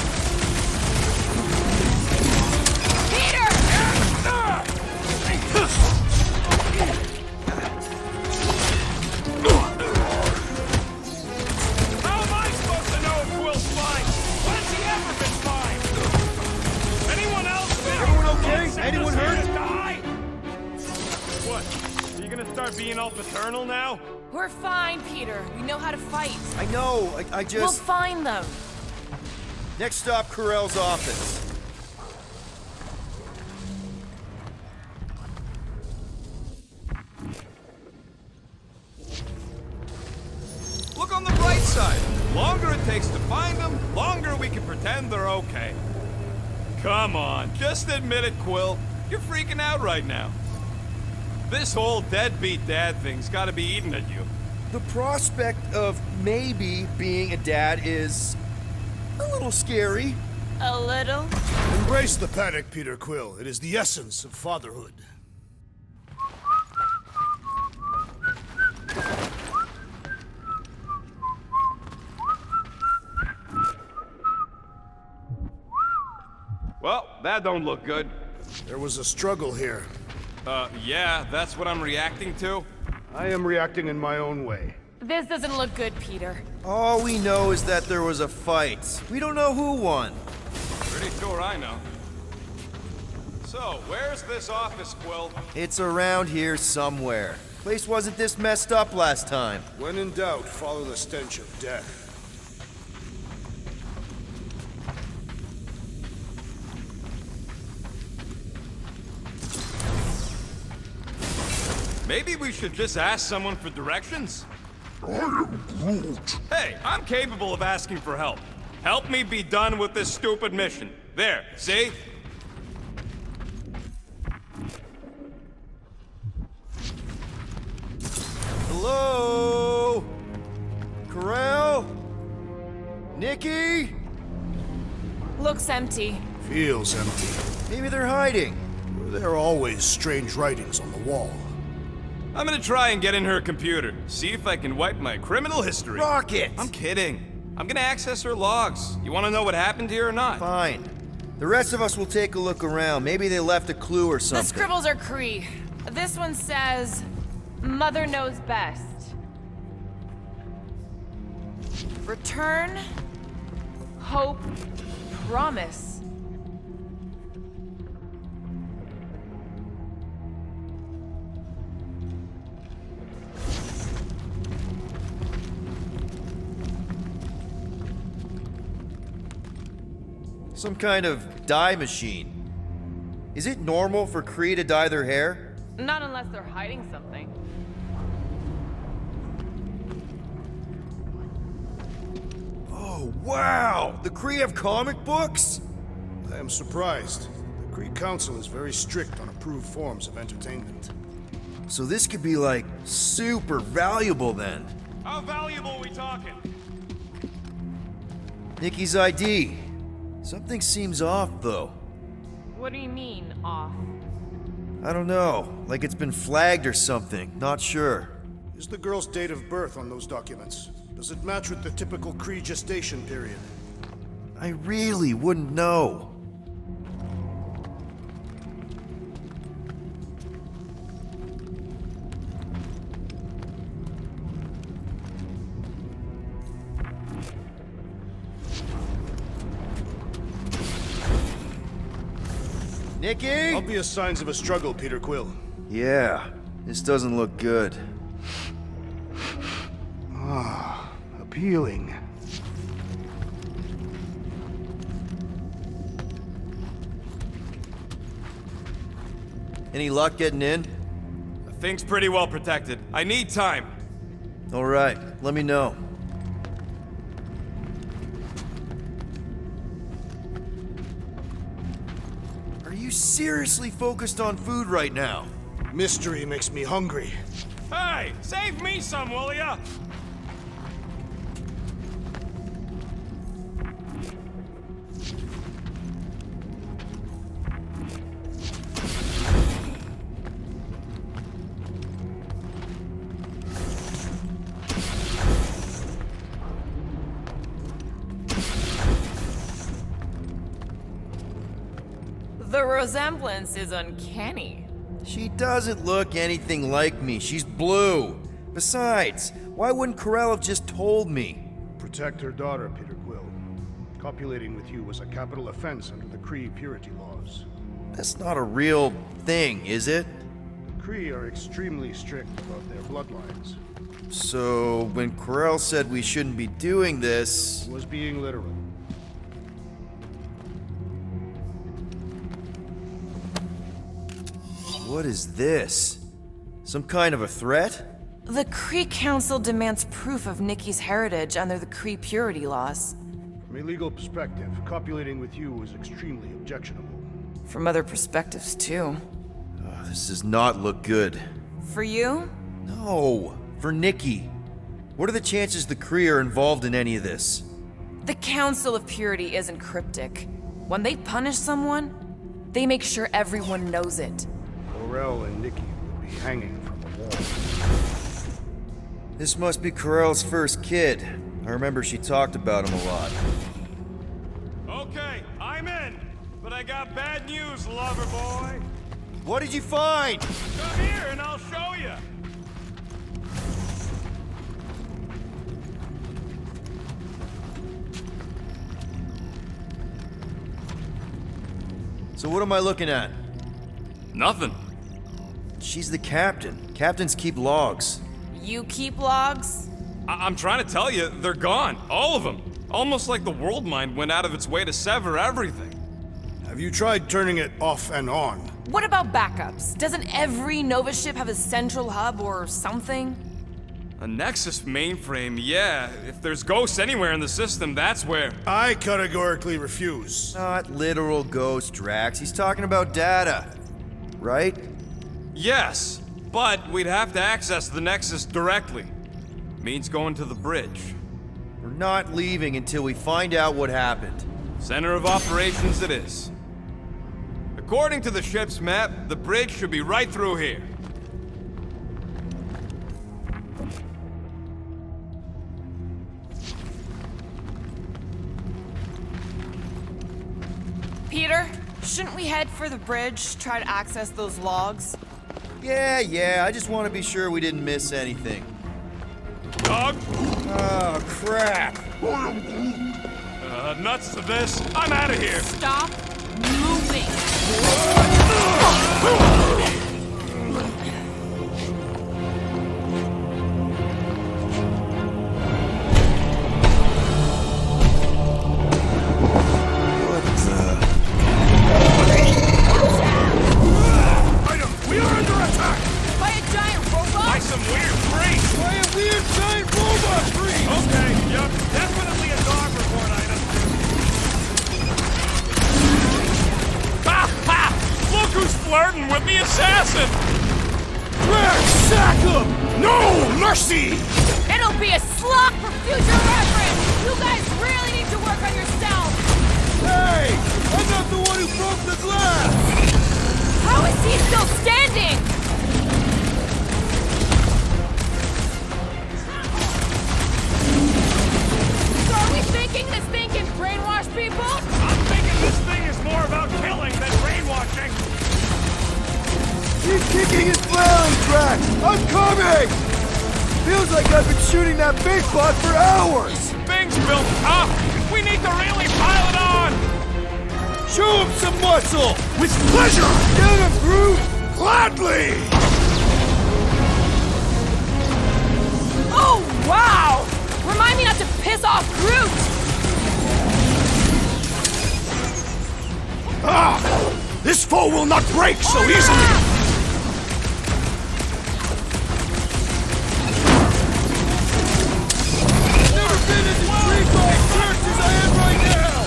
start being all paternal now? We're fine, Peter. We know how to fight. I know, I just... We'll find them. Next stop, Ko Rel's office. Look on the bright side. Longer it takes to find them, longer we can pretend they're okay. Come on, just admit it, Quill. You're freaking out right now. This whole deadbeat dad thing's gotta be eating at you. The prospect of maybe being a dad is a little scary. A little? Embrace the panic, Peter Quill. It is the essence of fatherhood. Well, that don't look good. There was a struggle here. Yeah, that's what I'm reacting to. I am reacting in my own way. This doesn't look good, Peter. All we know is that there was a fight. We don't know who won. Pretty sure I know. So, where's this office, Quill? It's around here somewhere. Place wasn't this messed up last time. When in doubt, follow the stench of death. Maybe we should just ask someone for directions? I am Groot. Hey, I'm capable of asking for help. Help me be done with this stupid mission. There, see? Hello? Ko Rel? Nikki? Looks empty. Feels empty. Maybe they're hiding. There are always strange writings on the wall. I'm gonna try and get in her computer. See if I can wipe my criminal history. Rocket! I'm kidding. I'm gonna access her logs. You wanna know what happened here or not? Fine. The rest of us will take a look around. Maybe they left a clue or something. The scribbles are Cree. This one says, Mother knows best. Return, hope, promise. Some kind of dye machine. Is it normal for Kree to dye their hair? Not unless they're hiding something. Oh, wow! The Kree have comic books? I am surprised. The Kree Council is very strict on approved forms of entertainment. So this could be like super valuable then. How valuable are we talking? Nikki's ID. Something seems off though. What do you mean, off? I don't know. Like it's been flagged or something. Not sure. Is the girl's date of birth on those documents? Does it match with the typical Kree gestation period? I really wouldn't know. Nikki? Obvious signs of a struggle, Peter Quill. Yeah, this doesn't look good. Ah, appealing. Any luck getting in? The thing's pretty well protected. I need time. All right, let me know. Are you seriously focused on food right now? Mystery makes me hungry. Hey, save me some, will ya? The resemblance is uncanny. She doesn't look anything like me. She's blue. Besides, why wouldn't Ko Rel have just told me? Protect her daughter, Peter Quill. Copulating with you was a capital offense under the Kree purity laws. That's not a real thing, is it? The Kree are extremely strict about their bloodlines. So, when Ko Rel said we shouldn't be doing this... He was being literal. What is this? Some kind of a threat? The Kree Council demands proof of Nikki's heritage under the Kree purity laws. From a legal perspective, copulating with you was extremely objectionable. From other perspectives, too. Oh, this does not look good. For you? No, for Nikki. What are the chances the Kree are involved in any of this? The Council of Purity isn't cryptic. When they punish someone, they make sure everyone knows it. Ko Rel and Nikki would be hanging from the wall. This must be Ko Rel's first kid. I remember she talked about him a lot. Okay, I'm in. But I got bad news, lover boy. What did you find? Come here and I'll show you. So what am I looking at? Nothing. She's the captain. Captains keep logs. You keep logs? I'm trying to tell you, they're gone. All of them. Almost like the world mind went out of its way to sever everything. Have you tried turning it off and on? What about backups? Doesn't every Nova ship have a central hub or something? A Nexus mainframe, yeah. If there's ghosts anywhere in the system, that's where. I categorically refuse. Not literal ghost, Drax. He's talking about data. Right? Yes, but we'd have to access the Nexus directly. Means going to the bridge. We're not leaving until we find out what happened. Center of operations it is. According to the ship's map, the bridge should be right through here. Peter, shouldn't we head for the bridge, try to access those logs? Yeah, I just want to be sure we didn't miss anything. Dog? Oh, crap. Nuts to this. I'm out of here. Stop moving. We are under attack! By a giant robot? By some weird freak. By a weird giant robot tree! Okay, yup. Definitely a dog report item. Ha ha! Look who's flirting with the assassin! Drax, sack him! No mercy! It'll be a slog for future reference! You guys really need to work on yourself! Hey! I'm not the one who broke the glass! How is he still standing? So are we thinking this thing can brainwash people? I'm thinking this thing is more about killing than brainwashing. He's kicking his belly, Drax! I'm coming! Feels like I've been shooting that big bot for hours! Thing's built tough. We need to really pile it on. Show him some muscle! With pleasure! Get him, Groot! Gladly! Oh, wow! Remind me not to piss off Groot! Ah! This foe will not break so easily! Never been as intrigued by a church as I am right now!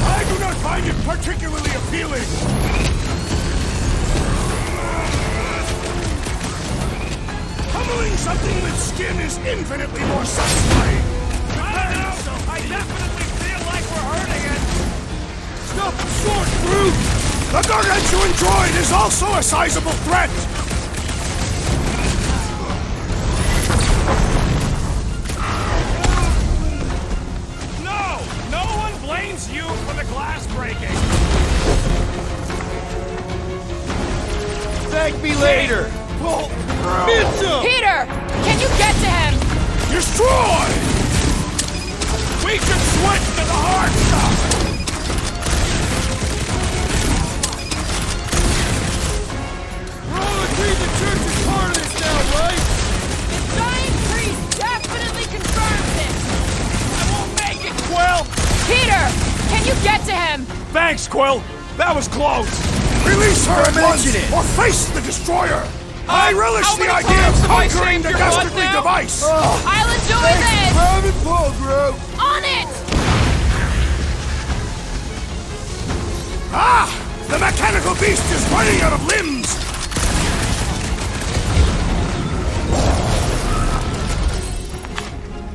I do not find it particularly appealing! Pummeling something with skin is infinitely more satisfying! I don't know. I definitely feel like we're hurting it. Stop short, Groot! The gargantuan droid is also a sizable threat! No one blames you for the glass breaking. Thank me later! Well, Miss him! Peter! Can you get to him? destroy! We can switch to the hard stuff! We're all Thanks, Quill! That was close! Release her at once, mention it. or face the destroyer! I relish how the many idea of times have I conquering saved the your butt dastardly now? device! I'll enjoy this! Grab it, Paul, Groot! On it! Ah! The mechanical beast is running out of limbs!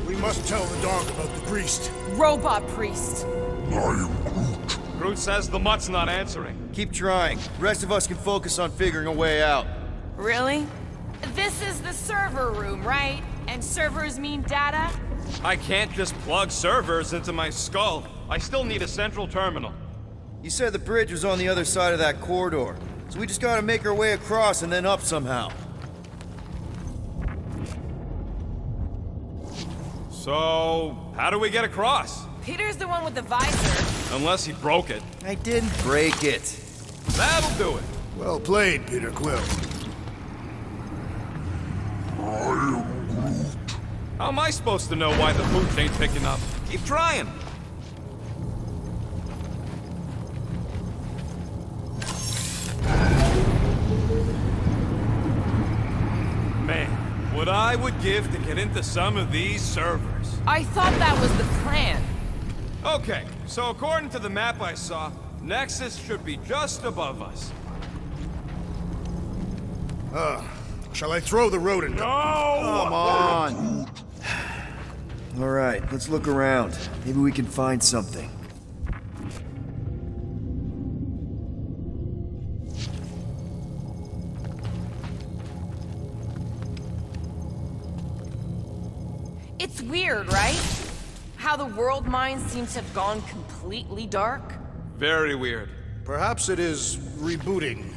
We must tell the dog about the priest. Robot priest. Groot says the mutt's not answering. Keep trying. The rest of us can focus on figuring a way out. Really? This is the server room, right? And servers mean data? I can't just plug servers into my skull. I still need a central terminal. You said the bridge was on the other side of that corridor, so we just gotta make our way across and then up somehow. So, how do we get across? Peter's the one with the visor. Unless he broke it. I didn't break it. That'll do it. Well played, Peter Quill. How am I supposed to know why the boots ain't picking up? Keep trying. Man, what I would give to get into some of these servers. I thought that was the plan. Okay, so according to the map I saw, Nexus should be just above us. Shall I throw the rodent? No! Come on! Alright, let's look around. Maybe we can find something. It's weird, right? How the world mines seem to have gone completely dark. Very weird. Perhaps it is rebooting.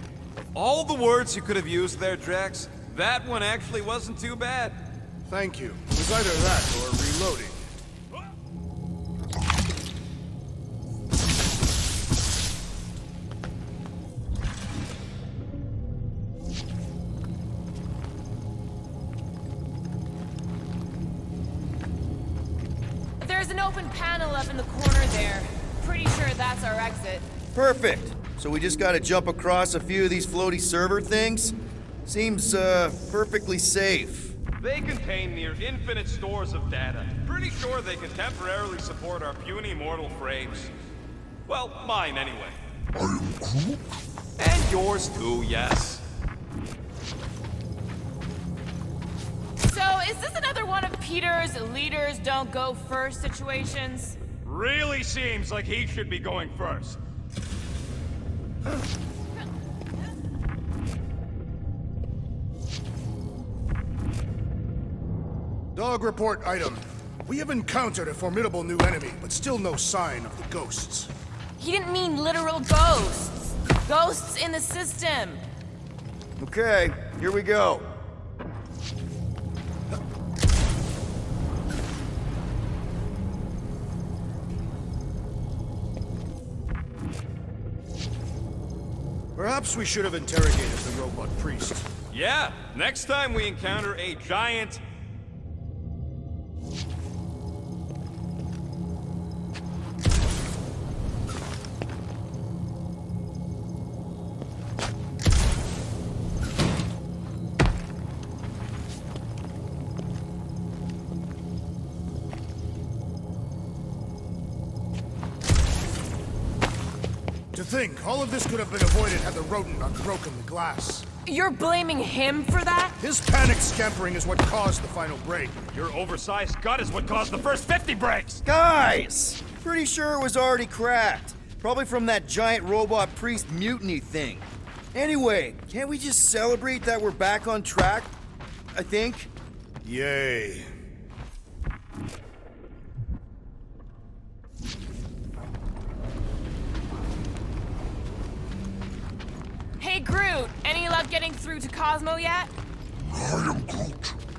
All the words you could have used there, Drax, that one actually wasn't too bad. Thank you. It was either that or reloading. There's an open panel up in the corner there. Pretty sure that's our exit. Perfect! So we just gotta jump across a few of these floaty server things? Seems, perfectly safe. They contain near infinite stores of data. Pretty sure they can temporarily support our puny mortal frames. Well, mine anyway. And yours too, yes. So, is this another one of Peter's leaders don't go first situations? Really seems like he should be going first. Dog report item. We have encountered a formidable new enemy, but still no sign of the ghosts. He didn't mean literal ghosts. Ghosts in the system. Okay, here we go. Perhaps we should have interrogated the robot priest. Yeah, next time we encounter a giant... To think, all of this could have been avoided had the rodent not broken the glass. You're blaming him for that? His panic scampering is what caused the final break. Your oversized gut is what caused the first 50 breaks! Guys! Pretty sure it was already cracked. Probably from that giant robot priest mutiny thing. Anyway, can't we just celebrate that we're back on track? I think. Yay. Hey, Groot, any luck getting through to Cosmo yet?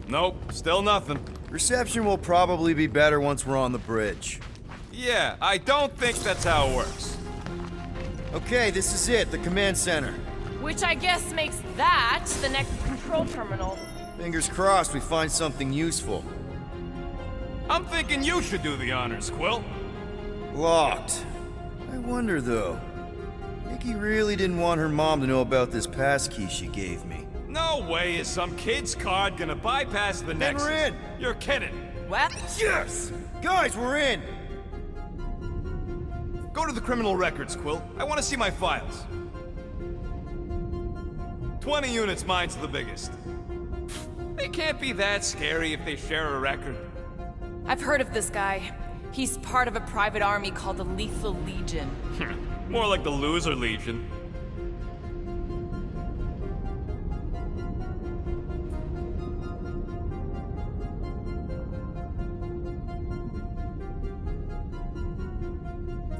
Nope, still nothing. Reception will probably be better once we're on the bridge. Yeah, I don't think that's how it works. Okay, this is it, the command center. Which I guess makes that the next control terminal. Fingers crossed we find something useful. I'm thinking you should do the honors, Quill. Locked. I wonder though, Nikki really didn't want her mom to know about this passkey she gave me. No way is some kid's card gonna bypass the Nexus. we're in. You're kidding. What? Yes! Guys, we're in! Go to the criminal records, Quill. I want to see my files. 20 units, mine's the biggest. They can't be that scary if they share a record. I've heard of this guy. He's part of a private army called the Lethal Legion. More like the Loser Legion.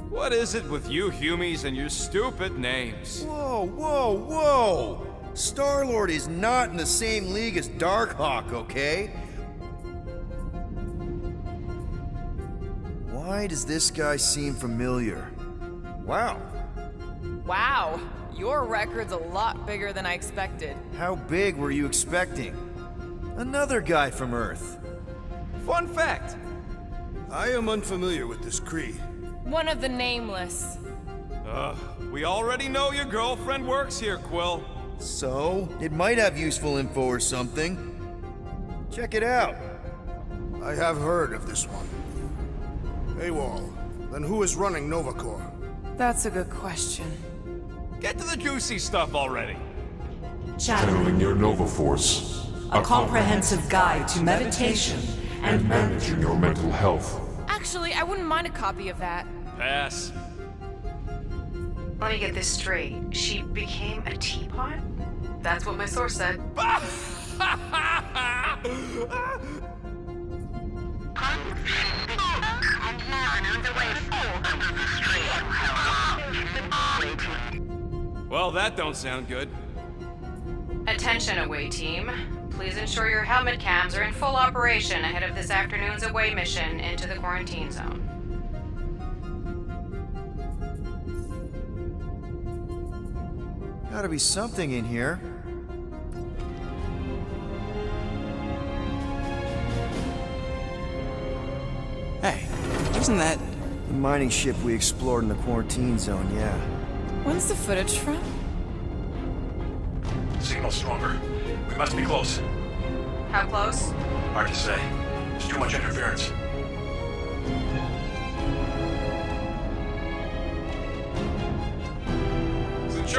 What is it with you Humies and your stupid names? Whoa, whoa, whoa! Star-Lord is not in the same league as Darkhawk, okay? Why does this guy seem familiar? Wow. Wow, your record's a lot bigger than I expected. How big were you expecting? Another guy from Earth. Fun fact. I am unfamiliar with this Kree. One of the Nameless. We already know your girlfriend works here, Quill. So, it might have useful info or something. Check it out. I have heard of this one. AWOL. Then who is running Nova Corps? That's a good question. Get to the juicy stuff already. Channeling your Nova Force. A comprehensive guide to meditation And managing your mental health. Actually, I wouldn't mind a copy of that. Pass. Let me get this straight. She became a teapot? That's what my source said. Well, that don't sound good. Attention, away team. Please ensure your helmet cams are in full operation ahead of this afternoon's away mission into the quarantine zone. Gotta be something in here. Hey, isn't that... The mining ship we explored in the quarantine zone, yeah. When's the footage from? Signal stronger. We must be close. How close? Hard to say. There's too much interference.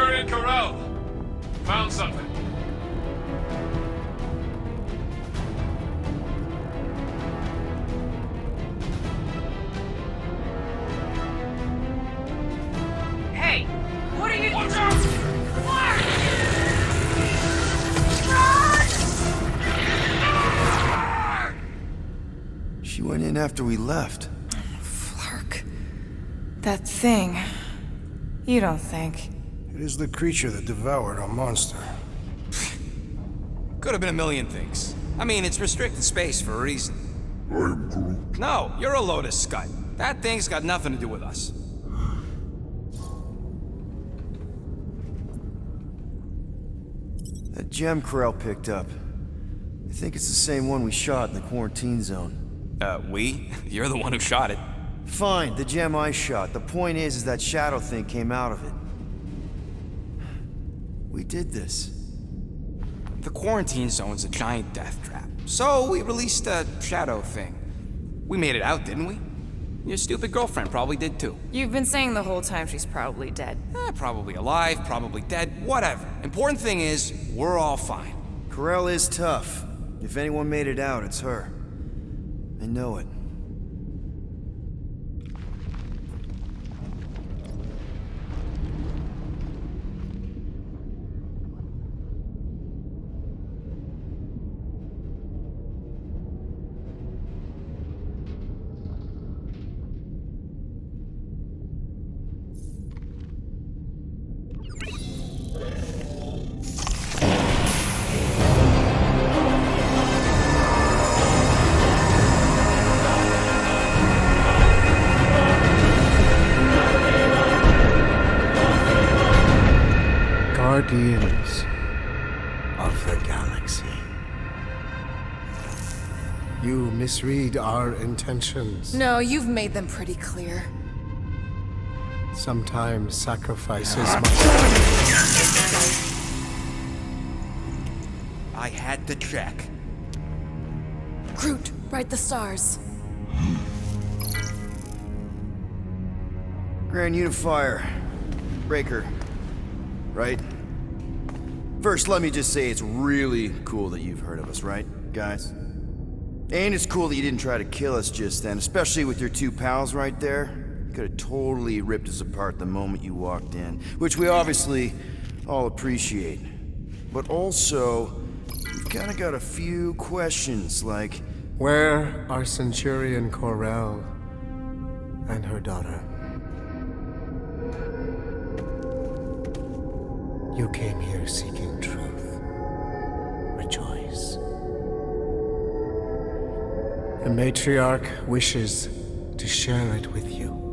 Nikki and Ko Rel. Found something. Hey, what are you... Watch out! She went in after we left. Flark. That thing. You don't think? It is the creature that devoured our monster. Could have been a million things. I mean, it's restricted space for a reason. I'm Groot. No, you're a load of scud. That thing's got nothing to do with us. That gem Ko Rel picked up. I think it's the same one we shot in the quarantine zone. We? You're the one who shot it. Fine, the gem I shot. The point is that shadow thing came out of it. We did this. The quarantine zone's a giant death trap. So we released a shadow thing. We made it out, didn't we? Your stupid girlfriend probably did too. You've been saying the whole time she's probably dead. Probably alive, probably dead, whatever. Important thing is, we're all fine. Ko Rel is tough. If anyone made it out, it's her. I know it. Guardians of the Galaxy. You misread our intentions. No, you've made them pretty clear. Sometimes sacrifice is I had to check. Groot, write the stars. Grand Unifier. Breaker. Right? First, let me just say it's really cool that you've heard of us, right, guys? And it's cool that you didn't try to kill us just then, especially with your two pals right there. You could have totally ripped us apart the moment you walked in, which we obviously all appreciate. But also, we've kind of got a few questions, like... Where are Centurion Ko Rel and her daughter? You came here seeking truth. Rejoice. The matriarch wishes to share it with you.